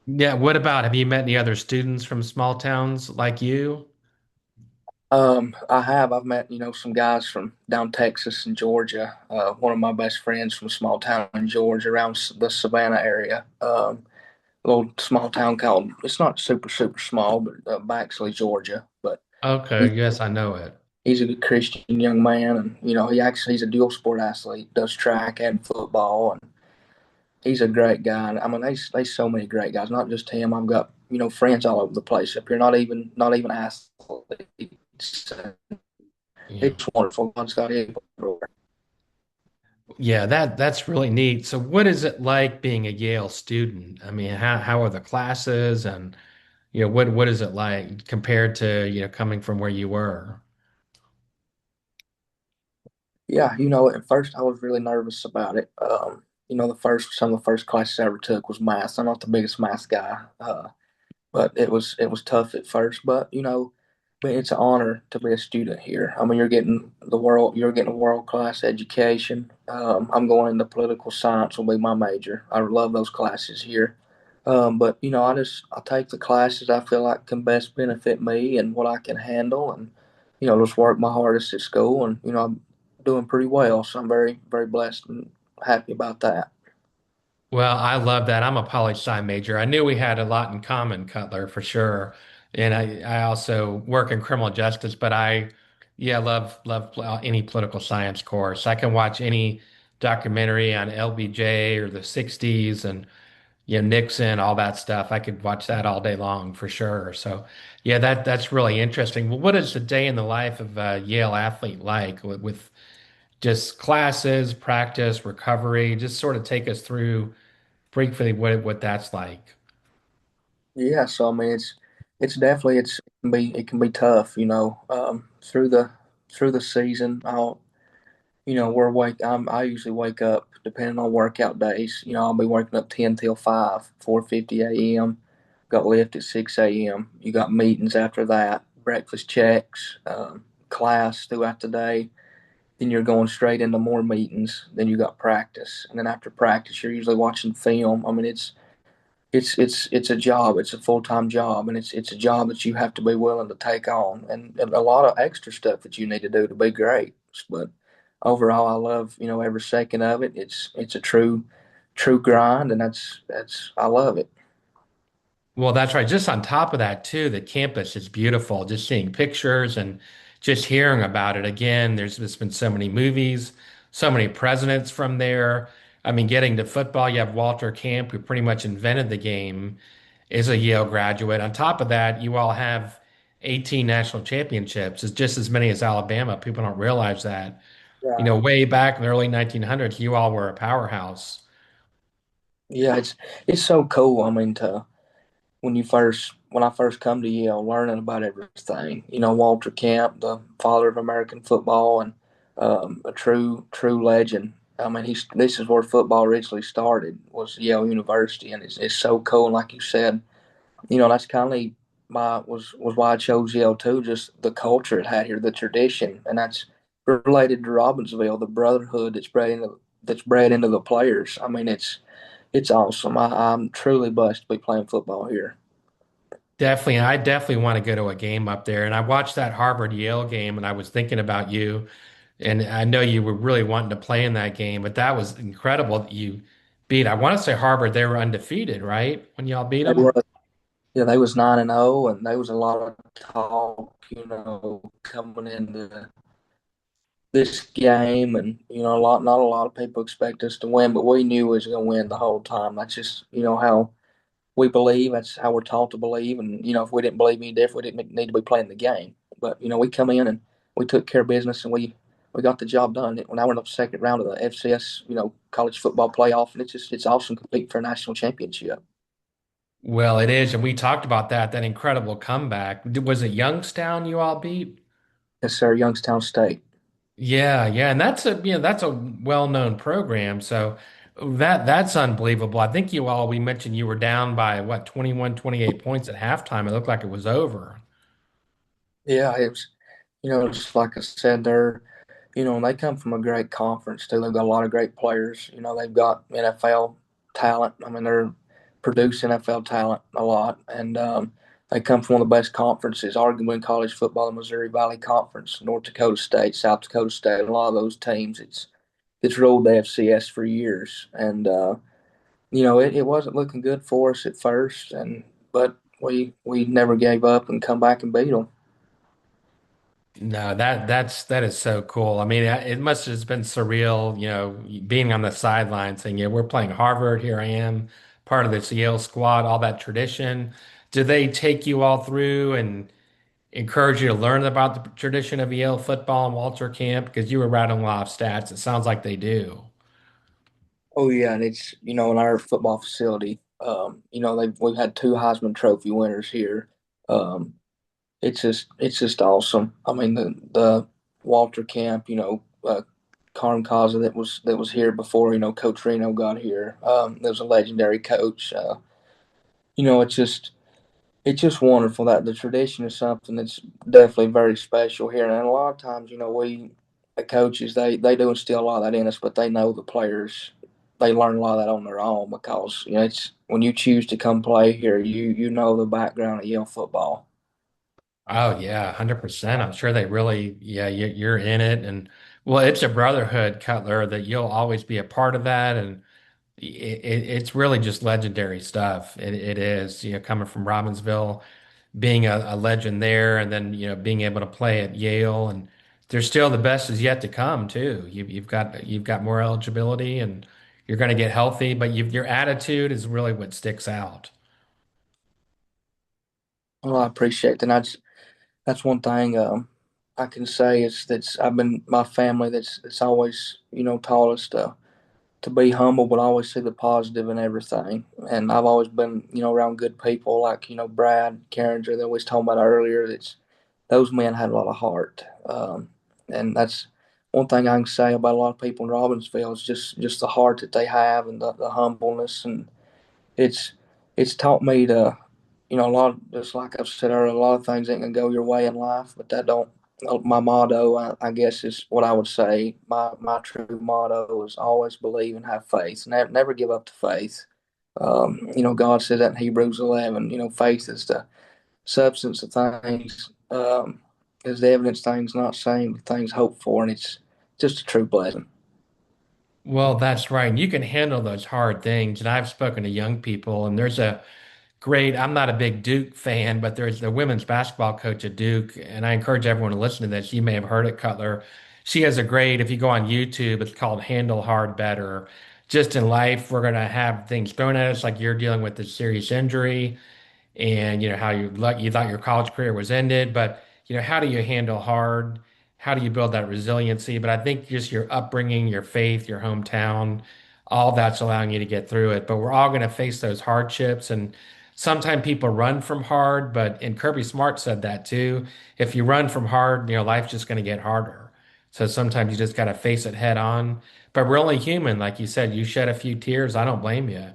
Yeah. Have you met any other students from small towns like you? I've met some guys from down Texas and Georgia. One of my best friends from a small town in Georgia, around the Savannah area. A little small town called, it's not super super small, but Baxley, Georgia. But Okay. he, Yes, I know it. he's a good Christian young man, and he's a dual sport athlete, does track and football, and he's a great guy. And, I mean, there's so many great guys, not just him. I've got friends all over the place up here, not even athletes. Yeah. It's wonderful. God's got people everywhere. Yeah, that's really neat. So what is it like being a Yale student? I mean, how are the classes and what is it like compared to, coming from where you were? Yeah, at first I was really nervous about it. Some of the first classes I ever took was math. I'm not the biggest math guy, but it was tough at first. But I mean, it's an honor to be a student here. I mean, you're getting a world class education. I'm going into political science will be my major. I love those classes here. But I take the classes I feel like can best benefit me and what I can handle, and just work my hardest at school, and I'm doing pretty well. So I'm very very blessed and happy about that. Well, I love that. I'm a poli sci major. I knew we had a lot in common, Cutler, for sure. And I also work in criminal justice, but yeah, love any political science course. I can watch any documentary on LBJ or the 60s and Nixon, all that stuff. I could watch that all day long for sure. So, yeah, that's really interesting. Well, what is the day in the life of a Yale athlete like with just classes, practice, recovery? Just sort of take us through briefly what that's like. Yeah, so I mean, it's definitely it can be tough, through the season. I usually wake up depending on workout days. I'll be waking up 10 till 5, 4:50 a.m. Got lift at 6 a.m. You got meetings after that, breakfast checks, class throughout the day. Then you're going straight into more meetings. Then you got practice, and then after practice, you're usually watching film. I mean, it's a job. It's a full time job, and it's a job that you have to be willing to take on, and a lot of extra stuff that you need to do to be great. But overall, I love every second of it. It's a true grind, and that's I love it. Well, that's right. Just on top of that, too, the campus is beautiful. Just seeing pictures and just hearing about it. Again, there's been so many movies, so many presidents from there. I mean, getting to football, you have Walter Camp, who pretty much invented the game, is a Yale graduate. On top of that, you all have 18 national championships. It's just as many as Alabama. People don't realize that. You know, Right. way back in the early 1900s, you all were a powerhouse. Yeah, it's so cool. I mean, to when I first come to Yale, learning about everything. You know, Walter Camp, the father of American football, and a true legend. I mean, this is where football originally started, was Yale University, and it's so cool. And like you said, you know, that's kind of was why I chose Yale too. Just the culture it had here, the tradition, and that's related to Robbinsville, the brotherhood that's bred into the players. I mean, it's awesome. I'm truly blessed to be playing football here. Definitely. I definitely want to go to a game up there. And I watched that Harvard Yale game and I was thinking about you. And I know you were really wanting to play in that game, but that was incredible that you beat. I want to say Harvard, they were undefeated, right? When y'all beat They them? were, yeah, they was 9-0, and there was a lot of talk, you know, coming into this game, and you know, not a lot of people expect us to win, but we knew we was going to win the whole time. That's just, you know, how we believe. That's how we're taught to believe, and you know, if we didn't believe any different, we didn't need to be playing the game. But you know, we come in and we took care of business, and we got the job done. Now we're in the second round of the FCS, you know, college football playoff, and it's awesome to compete for a national championship. Well, it is. And we talked about that incredible comeback. Was it Youngstown you all beat? Yes, sir, Youngstown State. Yeah, yeah. And that's a well-known program. So that's unbelievable. I think we mentioned you were down by what, 21, 28 points at halftime. It looked like it was over. Yeah, it was, you know, just like I said, you know, they come from a great conference too. They've got a lot of great players. You know, they've got NFL talent. I mean, they're producing NFL talent a lot, and they come from one of the best conferences, arguably in college football, the Missouri Valley Conference, North Dakota State, South Dakota State. A lot of those teams, it's ruled the FCS for years, and you know, it wasn't looking good for us at first, and but we never gave up and come back and beat them. No, that is so cool. I mean, it must have just been surreal, being on the sideline saying, "Yeah, we're playing Harvard. Here I am, part of this Yale squad." All that tradition. Did they take you all through and encourage you to learn about the tradition of Yale football and Walter Camp? Because you were rattling off stats. It sounds like they do. Oh yeah, and it's, you know, in our football facility, you know, we've had two Heisman Trophy winners here. Um, it's just awesome. I mean, the Walter Camp, you know, Carm Kaza that was here before, you know, Coach Reno got here. There was a legendary coach. You know, it's just wonderful that the tradition is something that's definitely very special here. And a lot of times, you know, the coaches, they do instill a lot of that in us, but they know the players, they learn a lot of that on their own because, you know, it's when you choose to come play here, you know the background of Yale football. Oh yeah, 100%. I'm sure they really, yeah, you're in it, and well, it's a brotherhood, Cutler, that you'll always be a part of that, and it's really just legendary stuff. It is, coming from Robbinsville, being a legend there, and then being able to play at Yale, and there's still the best is yet to come too. You've got more eligibility, and you're going to get healthy, but your attitude is really what sticks out. Well, I appreciate that. That's one thing I can say is that's I've been my family that's always, you know, taught us to be humble, but always see the positive in everything. And I've always been, you know, around good people like, you know, Brad Carringer that we was talking about earlier. That's those men had a lot of heart, and that's one thing I can say about a lot of people in Robbinsville is just the heart that they have and the humbleness, and it's it's taught me to, you know, a lot of, just like I've said earlier, a lot of things ain't gonna go your way in life, but that don't. My motto, I guess, is what I would say. My true motto is always believe and have faith. Never give up the faith. You know, God said that in Hebrews 11. You know, faith is the substance of things, is the evidence things not seen, things hoped for, and it's just a true blessing. Well, that's right. And you can handle those hard things. And I've spoken to young people, and there's a great, I'm not a big Duke fan, but there's the women's basketball coach at Duke. And I encourage everyone to listen to this. You may have heard it, Cutler. She has a great, if you go on YouTube, it's called Handle Hard Better. Just in life, we're going to have things thrown at us like you're dealing with this serious injury and how you thought your college career was ended, but how do you handle hard? how do you build that resiliency? But I think just your upbringing, your faith, your hometown, all that's allowing you to get through it. But we're all going to face those hardships. And sometimes people run from hard, and Kirby Smart said that too. If you run from hard, life's just going to get harder. So sometimes you just got to face it head on. But we're only human. Like you said, you shed a few tears. I don't blame you.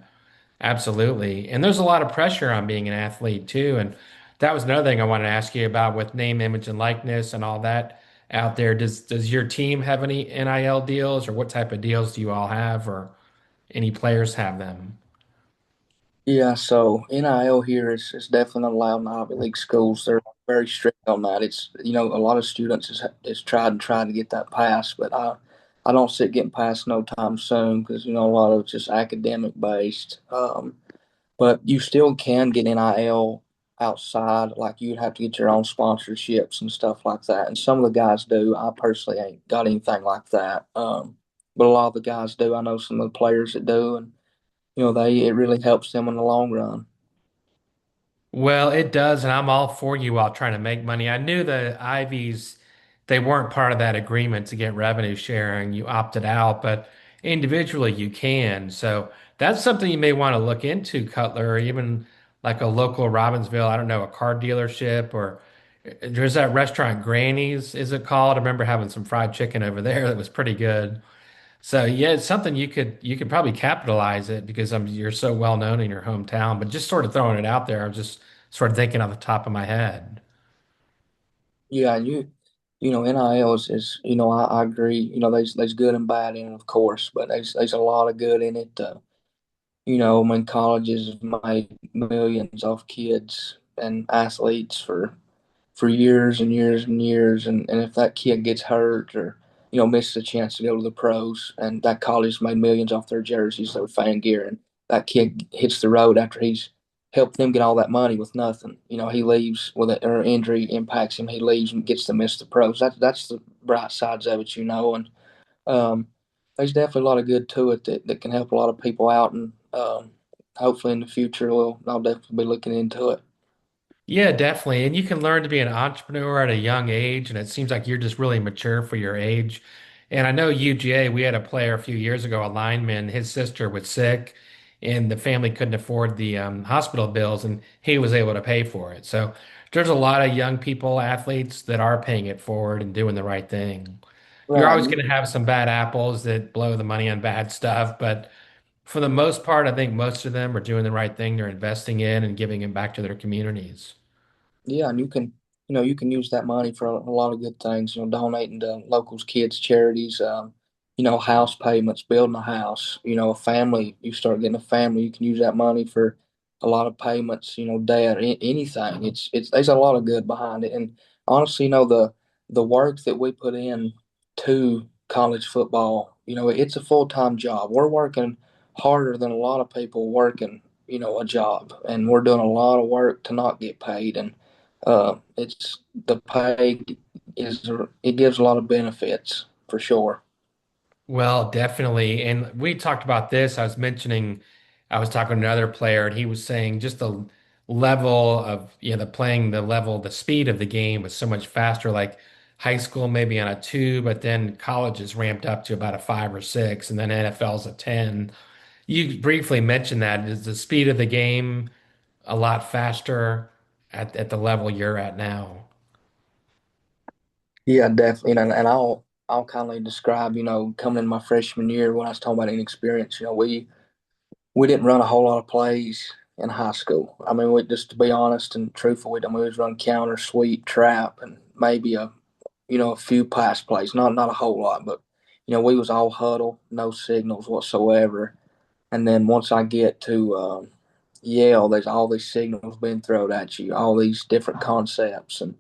Absolutely. And there's a lot of pressure on being an athlete too. And that was another thing I wanted to ask you about with name, image, and likeness and all that out there. Does your team have any NIL deals, or what type of deals do you all have, or any players have them? Yeah, so NIL here is definitely not allowed in Ivy League schools. They're very strict on that. It's a lot of students is tried to get that passed, but I don't see it getting passed no time soon because a lot of it's just academic based. But you still can get NIL outside. Like you'd have to get your own sponsorships and stuff like that. And some of the guys do. I personally ain't got anything like that. But a lot of the guys do. I know some of the players that do, and they it really helps them in the long run. Well, it does, and I'm all for you while trying to make money. I knew the Ivies, they weren't part of that agreement to get revenue sharing. You opted out, but individually you can. So that's something you may want to look into, Cutler, or even like a local Robbinsville, I don't know, a car dealership, or there's that restaurant Granny's, is it called? I remember having some fried chicken over there that was pretty good. So yeah, it's something you could probably capitalize it because you're so well known in your hometown. But just sort of throwing it out there, I'm just sort of thinking off the top of my head. Yeah, and NIL is I agree. There's good and bad in it, of course, but there's a lot of good in it. I mean, colleges have made millions off kids and athletes for years and years and years. And if that kid gets hurt or, misses a chance to go to the pros, and that college made millions off their jerseys, their fan gear, and that kid hits the road after he's helped them get all that money with nothing. He leaves with it, or injury impacts him. He leaves and gets to miss the pros. That's the bright sides of it. And um, there's definitely a lot of good to it that can help a lot of people out. And hopefully in the future, I'll definitely be looking into it. Yeah, definitely. And you can learn to be an entrepreneur at a young age. And it seems like you're just really mature for your age. And I know UGA, we had a player a few years ago, a lineman, his sister was sick and the family couldn't afford the hospital bills and he was able to pay for it. So there's a lot of young people, athletes that are paying it forward and doing the right thing. You're Right. always going to have some bad apples that blow the money on bad stuff. But for the most part, I think most of them are doing the right thing. They're investing in and giving it back to their communities. Yeah, and you can use that money for a lot of good things. Donating to locals, kids, charities. House payments, building a house. A family. You start getting a family. You can use that money for a lot of payments. Debt, anything. It's there's a lot of good behind it. And honestly, the work that we put in to college football. It's a full-time job. We're working harder than a lot of people working. A job, and we're doing a lot of work to not get paid. And it's the pay is it gives a lot of benefits for sure. Well, definitely. And we talked about this. I was talking to another player, and he was saying just the level of, the level, the speed of the game was so much faster. Like high school, maybe on a two, but then college is ramped up to about a five or six, and then NFL's a 10. You briefly mentioned that. Is the speed of the game a lot faster at the level you're at now? Yeah, definitely. And I'll kind of describe coming in my freshman year when I was talking about inexperience. We didn't run a whole lot of plays in high school. I mean, we just to be honest and truthful, we was run counter, sweep, trap, and maybe a few pass plays. Not a whole lot, but we was all huddle, no signals whatsoever. And then once I get to Yale, there's all these signals being thrown at you, all these different concepts, and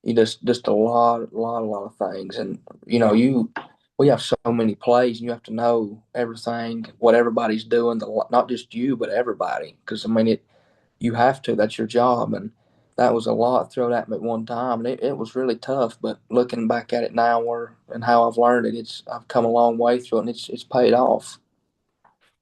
you just a lot of things. And you we have so many plays, and you have to know everything, what everybody's doing, not just you, but everybody. Because I mean, you have to. That's your job, and that was a lot thrown at me at one time, and it was really tough. But looking back at it now, and how I've learned it, I've come a long way through it, and it's paid off.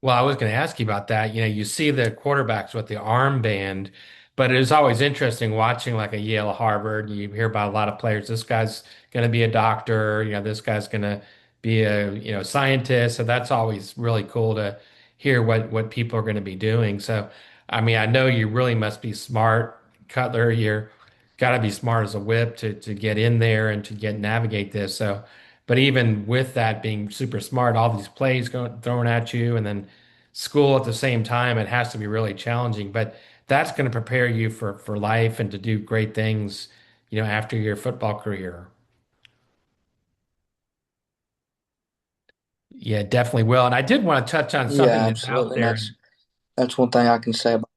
Well, I was going to ask you about that. You see the quarterbacks with the armband. But it is always interesting watching like a Yale, Harvard. You hear about a lot of players. This guy's going to be a doctor. This guy's going to be a scientist. So that's always really cool to hear what people are going to be doing. So I mean, I know you really must be smart, Cutler. You're got to be smart as a whip to get in there and to get navigate this. So, but even with that being super smart, all these plays going thrown at you, and then school at the same time, it has to be really challenging. But that's going to prepare you for life and to do great things, after your football career. Yeah, definitely will. And I did want to touch on Yeah, something that's out absolutely. And there. that's one thing I can say about.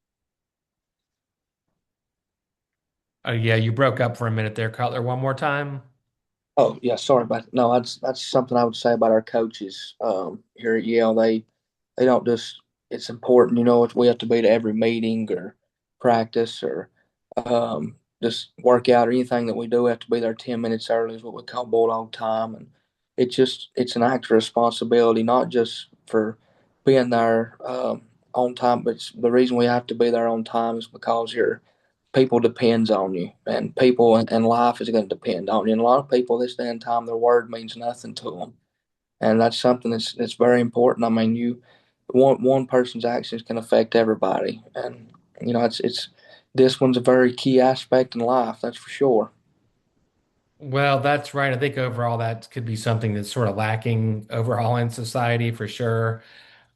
Yeah, you broke up for a minute there, Cutler. One more time. Oh, yeah, sorry about it. No, that's something I would say about our coaches here at Yale. They don't just. It's important, we have to be to every meeting or practice or just workout or anything that we do. We have to be there 10 minutes early is what we call bulldog time, and it's an act of responsibility, not just for being there on time, but the reason we have to be there on time is because your people depends on you, and people and life is going to depend on you. And a lot of people this day and time, their word means nothing to them, and that's something that's very important. I mean, one person's actions can affect everybody, and it's this one's a very key aspect in life. That's for sure. Well, that's right. I think overall that could be something that's sort of lacking overall in society for sure.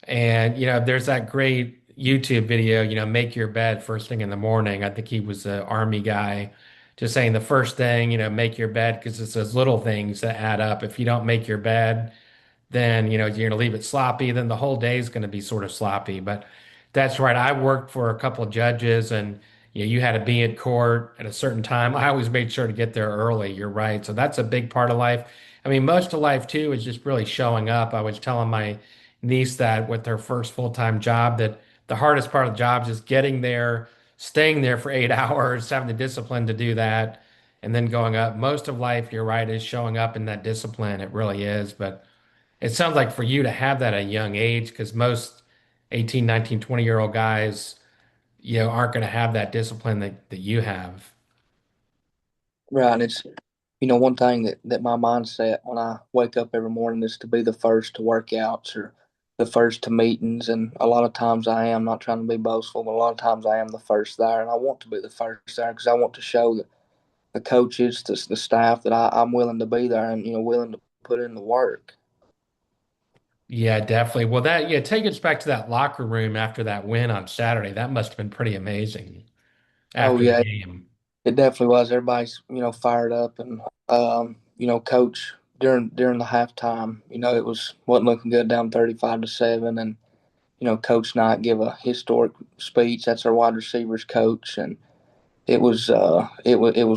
And there's that great YouTube video, make your bed first thing in the morning. I think he was an army guy, just saying the first thing, make your bed because it's those little things that add up. If you don't make your bed, then you're going to leave it sloppy, then the whole day is going to be sort of sloppy. But that's right. I worked for a couple of judges, and you had to be in court at a certain time. I always made sure to get there early. You're right. So that's a big part of life. I mean, most of life too is just really showing up. I was telling my niece that with her first full-time job, that the hardest part of the job is just getting there, staying there for 8 hours, having the discipline to do that, and then going up. Most of life, you're right, is showing up in that discipline. It really is. But it sounds like for you to have that at a young age, because most 18, 19, 20-year-old guys, aren't going to have that discipline that you have. Right. And it's one thing that my mindset when I wake up every morning is to be the first to workouts or the first to meetings. And a lot of times I am not trying to be boastful, but a lot of times I am the first there. And I want to be the first there because I want to show the coaches, the staff that I'm willing to be there and, willing to put in the work. Yeah, definitely. Well, yeah, take us back to that locker room after that win on Saturday. That must have been pretty amazing Oh, after the yeah, game. it definitely was. Everybody's, fired up and, coach during the halftime, wasn't looking good down 35-7. And, Coach Knight give a historic speech. That's our wide receivers coach, and it was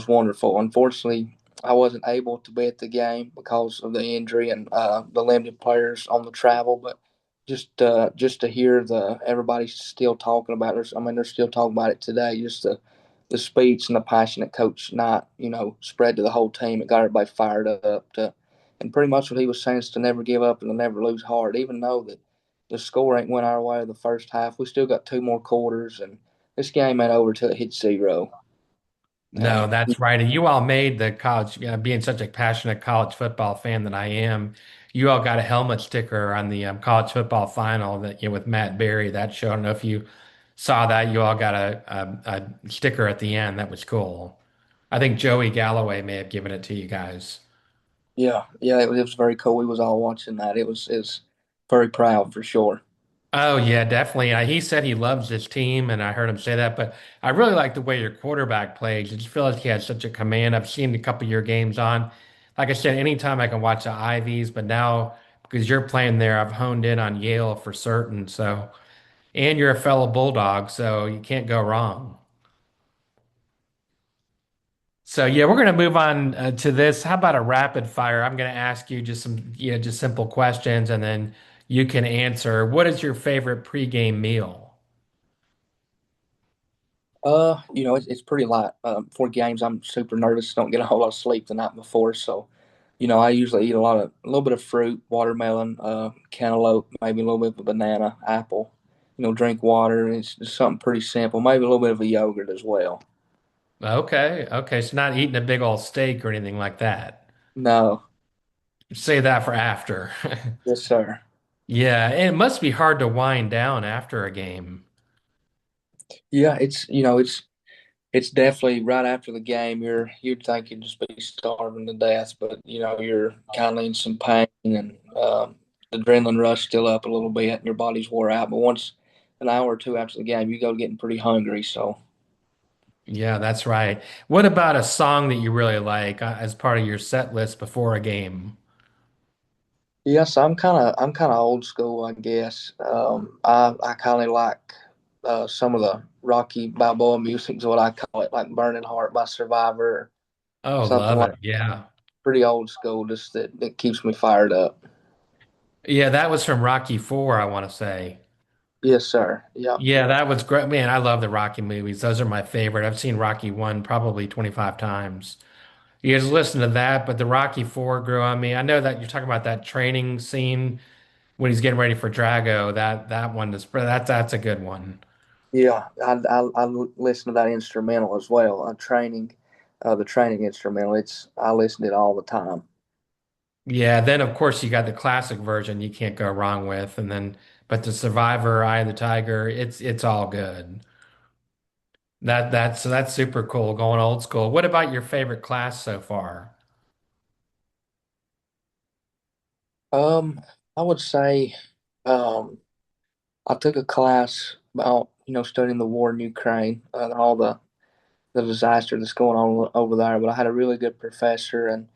wonderful. Unfortunately, I wasn't able to be at the game because of the injury and the limited players on the travel. But just to hear everybody still talking about it. I mean, they're still talking about it today. Just the speech and the passion that Coach Knight, spread to the whole team. It got everybody fired up and pretty much what he was saying is to never give up and to never lose heart, even though that the score ain't went our way the first half. We still got two more quarters, and this game ain't over till it hits zero. No, And that's right. And you all made the college, being such a passionate college football fan that I am, you all got a helmet sticker on the college football final that, with Matt Berry, that show. I don't know if you saw that. You all got a sticker at the end. That was cool. I think Joey Galloway may have given it to you guys. yeah, it was very cool. We was all watching that. It was very proud for sure. Oh yeah, definitely. He said he loves this team, and I heard him say that. But I really like the way your quarterback plays. I just feel like he has such a command. I've seen a couple of your games on. Like I said, anytime I can watch the Ivies, but now because you're playing there, I've honed in on Yale for certain. So, and you're a fellow Bulldog, so you can't go wrong. So yeah, we're gonna move on to this. How about a rapid fire? I'm gonna ask you just some, just simple questions, and then you can answer. What is your favorite pregame meal? It's pretty light. Before games, I'm super nervous. Don't get a whole lot of sleep the night before, so I usually eat a little bit of fruit, watermelon, cantaloupe, maybe a little bit of banana, apple. drink water. It's just something pretty simple. Maybe a little bit of a yogurt as well. Okay, okay. So not eating a big old steak or anything like that. No, Save that for after. yes, sir. Yeah, and it must be hard to wind down after a game. Yeah, it's definitely right after the game. You'd think you'd just be starving to death, but you're kind of in some pain and the adrenaline rush still up a little bit, and your body's wore out. But once an hour or two after the game, you go getting pretty hungry. So Yeah, that's right. What about a song that you really like as part of your set list before a game? yes, I'm kind of old school, I guess. I kind of like some of the Rocky Balboa music is what I call it, like "Burning Heart" by Survivor, or Oh, something love like it. Yeah. pretty old school, just that keeps me fired up. Yeah, that was from Rocky 4, I want to say. Yes, sir. Yep. Yeah, that was great. Man, I love the Rocky movies. Those are my favorite. I've seen Rocky 1 probably 25 times. You guys listen to that, but the Rocky 4 grew on me. I know that you're talking about that training scene when he's getting ready for Drago. That one is that's a good one. Yeah, I listen to that instrumental as well. The training instrumental. I listen to it all the time. Yeah, then of course you got the classic version you can't go wrong with, and then but the Survivor, Eye of the Tiger, it's all good. That's super cool going old school. What about your favorite class so far? Um, I would say, um, I took a class about studying the war in Ukraine and all the disaster that's going on over there. But I had a really good professor, and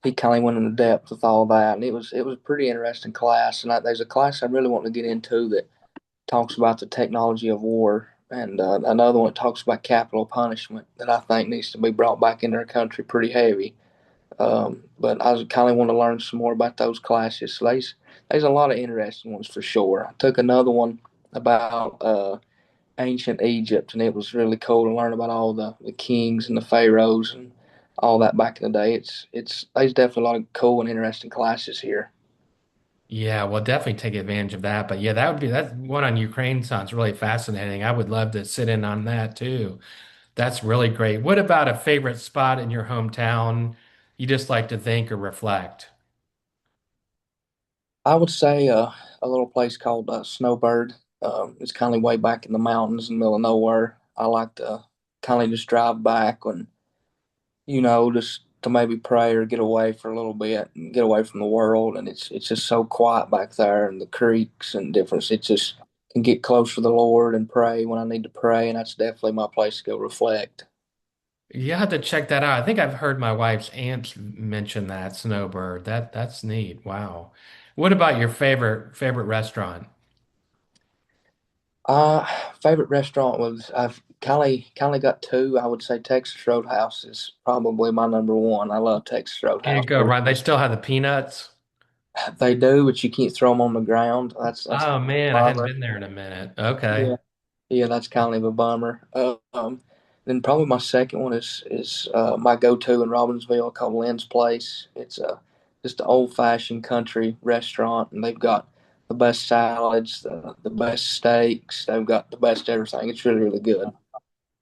he kind of went into depth with all that, and it was a pretty interesting class. And there's a class I really want to get into that talks about the technology of war, and another one that talks about capital punishment that I think needs to be brought back into our country pretty heavy. But I kind of want to learn some more about those classes. So there's a lot of interesting ones for sure. I took another one about ancient Egypt, and it was really cool to learn about all the kings and the pharaohs and all that back in the day. It's there's definitely a lot of cool and interesting classes here. Yeah, well, definitely take advantage of that. But yeah, that one on Ukraine sounds really fascinating. I would love to sit in on that too. That's really great. What about a favorite spot in your hometown you just like to think or reflect? I would say a little place called Snowbird. It's kind of way back in the mountains in the middle of nowhere. I like to kind of just drive back when, just to maybe pray or get away for a little bit and get away from the world. And it's just so quiet back there, and the creeks and difference. It just can get close to the Lord and pray when I need to pray. And that's definitely my place to go reflect. You have to check that out. I think I've heard my wife's aunt mention that snowbird. That's neat. Wow. What about your favorite restaurant? Uh, Favorite restaurant was I've kind of got two. I would say Texas Roadhouse is probably my number one. I love Texas Roadhouse. Can't go right. They still have the peanuts. They do, but you can't throw them on the ground. That's Oh man, a I hadn't bummer. been there in a minute. Okay. Yeah, yeah, that's kind of a bummer. Then probably my second one is my go-to in Robbinsville called Lynn's Place. It's just an old-fashioned country restaurant, and they've got the best salads, the best steaks. They've got the best everything. It's really, really good.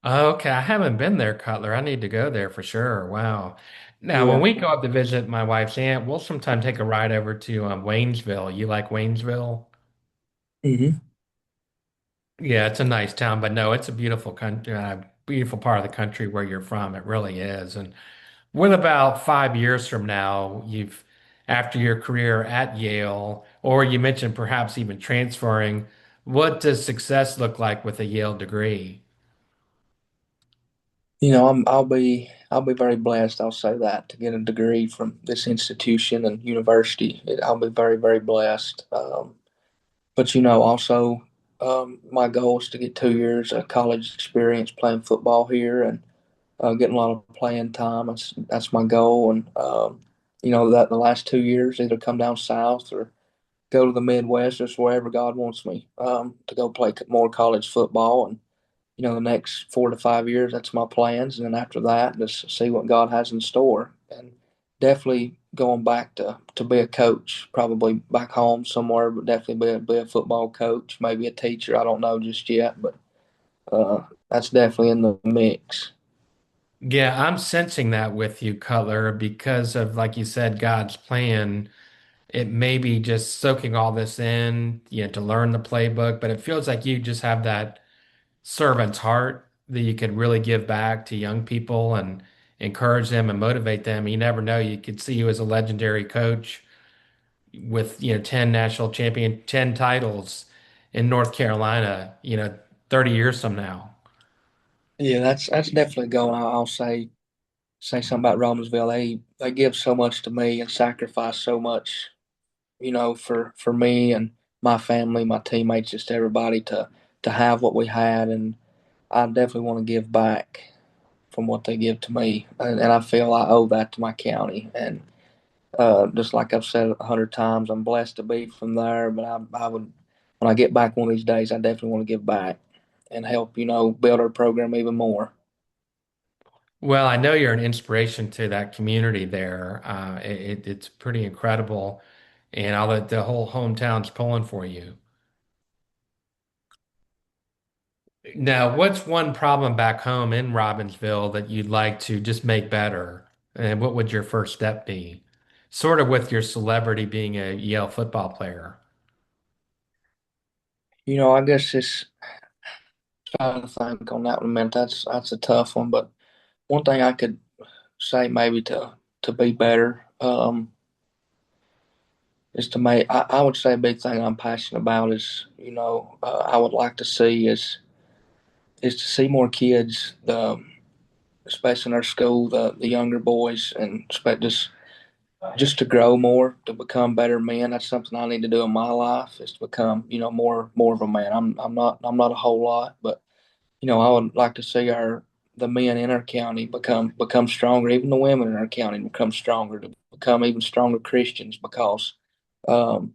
Okay, I haven't been there, Cutler. I need to go there for sure. Wow. Now, when Yeah. we go up to visit my wife's aunt, we'll sometime take a ride over to Waynesville. You like Waynesville? Hmm. Yeah, it's a nice town, but no, it's a beautiful country, beautiful part of the country where you're from. It really is. And what about 5 years from now, after your career at Yale, or you mentioned perhaps even transferring, what does success look like with a Yale degree? I'll be very blessed. I'll say that to get a degree from this institution and university. I'll be very, very blessed. But also, my goal is to get 2 years of college experience playing football here and getting a lot of playing time. That's my goal. And that the last 2 years either come down south or go to the Midwest, just wherever God wants me to go play more college football. And the next 4 to 5 years, that's my plans. And then after that, just see what God has in store. And definitely going back to be a coach, probably back home somewhere, but definitely be a football coach, maybe a teacher. I don't know just yet, but that's definitely in the mix. Yeah, I'm sensing that with you, Cutler, because of, like you said, God's plan. It may be just soaking all this in, to learn the playbook, but it feels like you just have that servant's heart that you could really give back to young people and encourage them and motivate them. You never know. You could see you as a legendary coach with, 10 national champion, 10 titles in North Carolina, 30 years from now. Yeah, that's definitely going. I'll say something about Robbinsville. They give so much to me and sacrifice so much, for me and my family, my teammates, just everybody to have what we had, and I definitely want to give back from what they give to me, and I feel I owe that to my county. And just like I've said 100 times, I'm blessed to be from there. But I would, when I get back one of these days, I definitely want to give back and help, build our program even more. Well, I know you're an inspiration to that community there. It's pretty incredible, and all the whole hometown's pulling for you. Now, what's one problem back home in Robbinsville that you'd like to just make better? And what would your first step be? Sort of with your celebrity being a Yale football player. I guess it's trying to think on that one a minute. That's a tough one, but one thing I could say maybe to be better is to make. I would say a big thing I'm passionate about is I would like to see is to see more kids, especially in our school, the younger boys, and expect just to grow more, to become better men. That's something I need to do in my life is to become more of a man. I'm not a whole lot, but I would like to see the men in our county become stronger, even the women in our county become stronger, to become even stronger Christians, because um,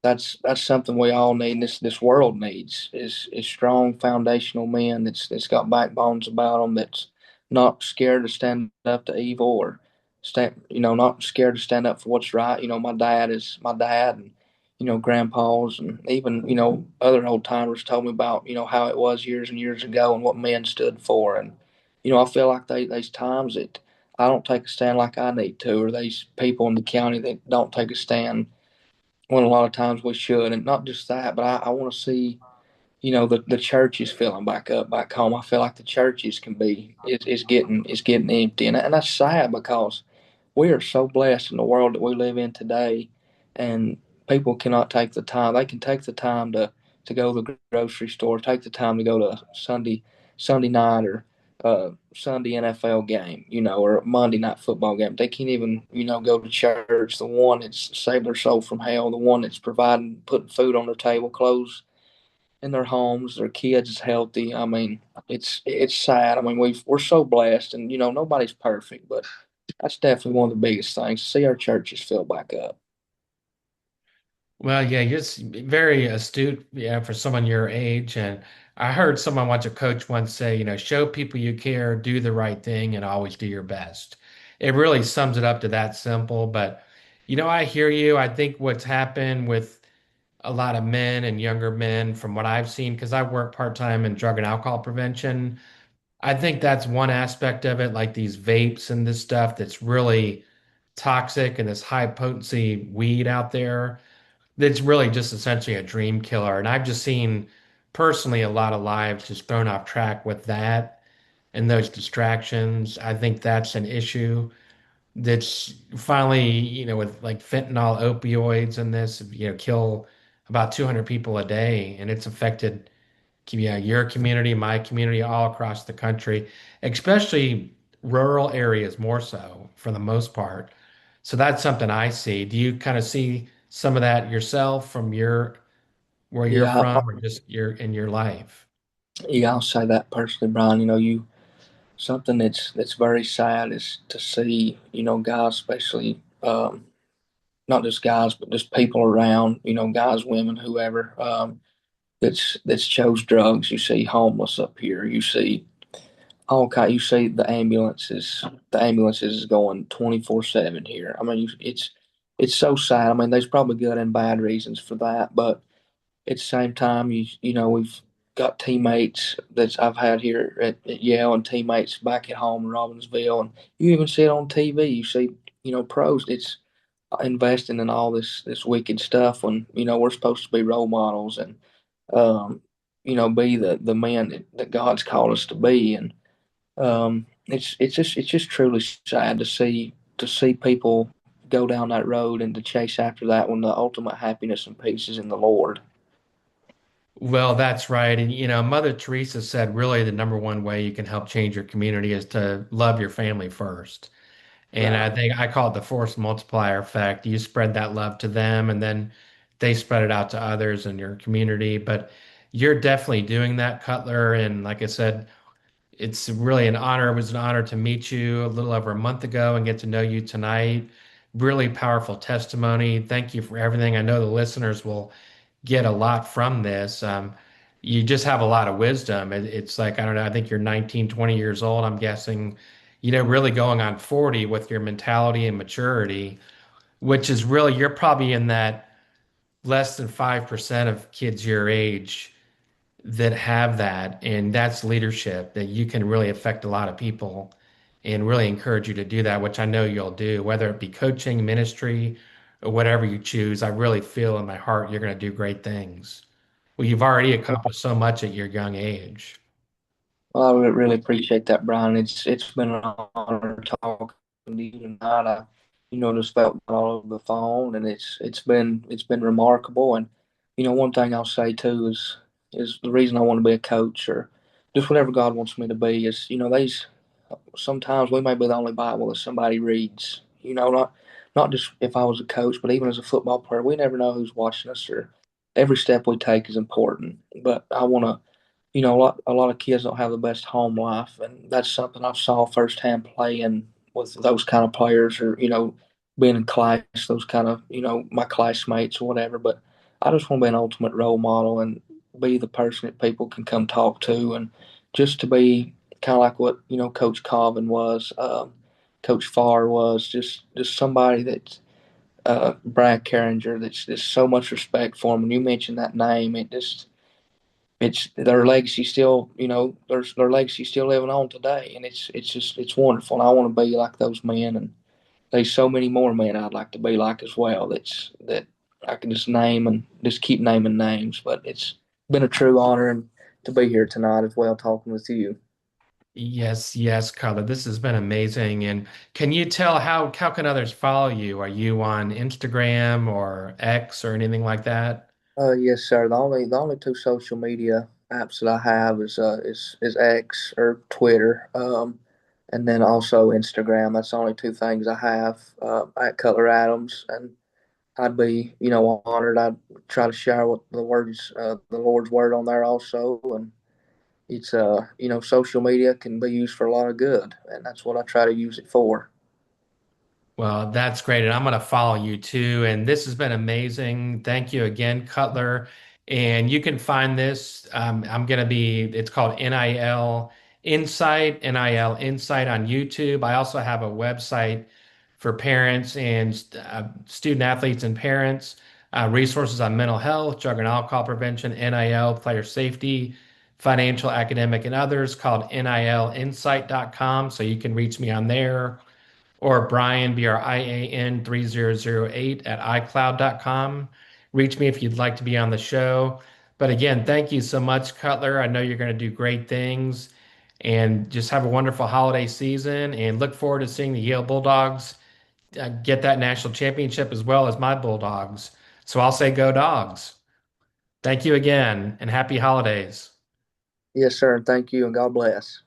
that's something we all need. And this world needs is strong foundational men that's got backbones about them. That's not scared to stand up to evil, or not scared to stand up for what's right. My dad is my dad, and grandpas, and even other old timers told me about how it was years and years ago and what men stood for. And I feel like there's times that I don't take a stand like I need to, or these people in the county that don't take a stand when a lot of times we should. And not just that, but I want to see, the churches filling back up back home. I feel like the churches is getting empty, and that's sad because we are so blessed in the world that we live in today, and people cannot take the time. They can take the time to go to the grocery store, take the time to go to Sunday night, or Sunday NFL game, or a Monday night football game. They can't even, go to church. The one that's saved their soul from hell, the one that's providing, putting food on their table, clothes in their homes, their kids is healthy. I mean, it's sad. I mean, we're so blessed, and nobody's perfect, but that's definitely one of the biggest things. See our churches fill back up. Well, yeah, you're very astute, yeah, for someone your age. And I heard someone once, a coach once say, show people you care, do the right thing, and always do your best. It really sums it up to that simple. But, I hear you. I think what's happened with a lot of men and younger men, from what I've seen, because I work part-time in drug and alcohol prevention, I think that's one aspect of it, like these vapes and this stuff that's really toxic, and this high potency weed out there that's really just essentially a dream killer. And I've just seen personally a lot of lives just thrown off track with that and those distractions. I think that's an issue that's finally, with like fentanyl, opioids, and this, kill about 200 people a day. And it's affected, your community, my community, all across the country, especially rural areas more so for the most part. So that's something I see. Do you kind of see some of that yourself from where you're Yeah, from, or just in your life? yeah, I'll say that personally, Brian. You something that's very sad is to see, guys, especially not just guys, but just people around, guys, women, whoever, that's chose drugs. You see homeless up here. You see Okay, you see the ambulances is going 24/7 here. I mean, it's so sad. I mean, there's probably good and bad reasons for that, but at the same time, we've got teammates that I've had here at Yale and teammates back at home in Robbinsville, and you even see it on TV. You see, pros. It's investing in all this wicked stuff when we're supposed to be role models and um, be the man that God's called us to be. And it's just truly sad to see people go down that road and to chase after that when the ultimate happiness and peace is in the Lord. Well, that's right. And, Mother Teresa said really the number one way you can help change your community is to love your family first. And I Right. think I call it the force multiplier effect. You spread that love to them, and then they spread it out to others in your community. But you're definitely doing that, Cutler. And like I said, it's really an honor. It was an honor to meet you a little over a month ago and get to know you tonight. Really powerful testimony. Thank you for everything. I know the listeners will get a lot from this. You just have a lot of wisdom. It's like, I don't know, I think you're 19, 20 years old. I'm guessing, really going on 40 with your mentality and maturity, which is really, you're probably in that less than 5% of kids your age that have that. And that's leadership that you can really affect a lot of people and really encourage you to do that, which I know you'll do, whether it be coaching, ministry, or whatever you choose. I really feel in my heart you're going to do great things. Well, you've already accomplished so much at your young age. Well, I really appreciate that, Brian. It's been an honor talking to you tonight. Just felt all over the phone, and it's been remarkable. And one thing I'll say too is the reason I want to be a coach or just whatever God wants me to be is these sometimes we may be the only Bible that somebody reads. Not just if I was a coach, but even as a football player, we never know who's watching us or every step we take is important. But I want to a lot of kids don't have the best home life, and that's something I saw firsthand playing with those kind of players, or being in class, those kind of my classmates or whatever. But I just want to be an ultimate role model and be the person that people can come talk to, and just to be kind of like what Coach Colvin was, Coach Farr was, just somebody that Brad Carringer. That's just so much respect for him. When you mention that name, it's their legacy still, their legacy still living on today, and it's wonderful. And I want to be like those men, and there's so many more men I'd like to be like as well. That I can just name and just keep naming names. But it's been a true honor and to be here tonight as well, talking with you. Yes, yes, Carla. This has been amazing. And can you tell how can others follow you? Are you on Instagram or X or anything like that? Yes, sir. The only two social media apps that I have is X or Twitter, and then also Instagram. That's the only two things I have at Cutler Adams, and I'd be honored. I'd try to share what the Lord's word on there also, and it's social media can be used for a lot of good, and that's what I try to use it for. Well, that's great. And I'm going to follow you too. And this has been amazing. Thank you again, Cutler. And you can find this. I'm going to it's called NIL Insight on YouTube. I also have a website for parents and student athletes and parents, resources on mental health, drug and alcohol prevention, NIL, player safety, financial, academic, and others called nilinsight.com. So you can reach me on there or Brian, Brian 3008 at iCloud.com. Reach me if you'd like to be on the show. But again, thank you so much, Cutler. I know you're going to do great things and just have a wonderful holiday season and look forward to seeing the Yale Bulldogs get that national championship as well as my Bulldogs. So I'll say go dogs. Thank you again and happy holidays. Yes, sir, and thank you, and God bless.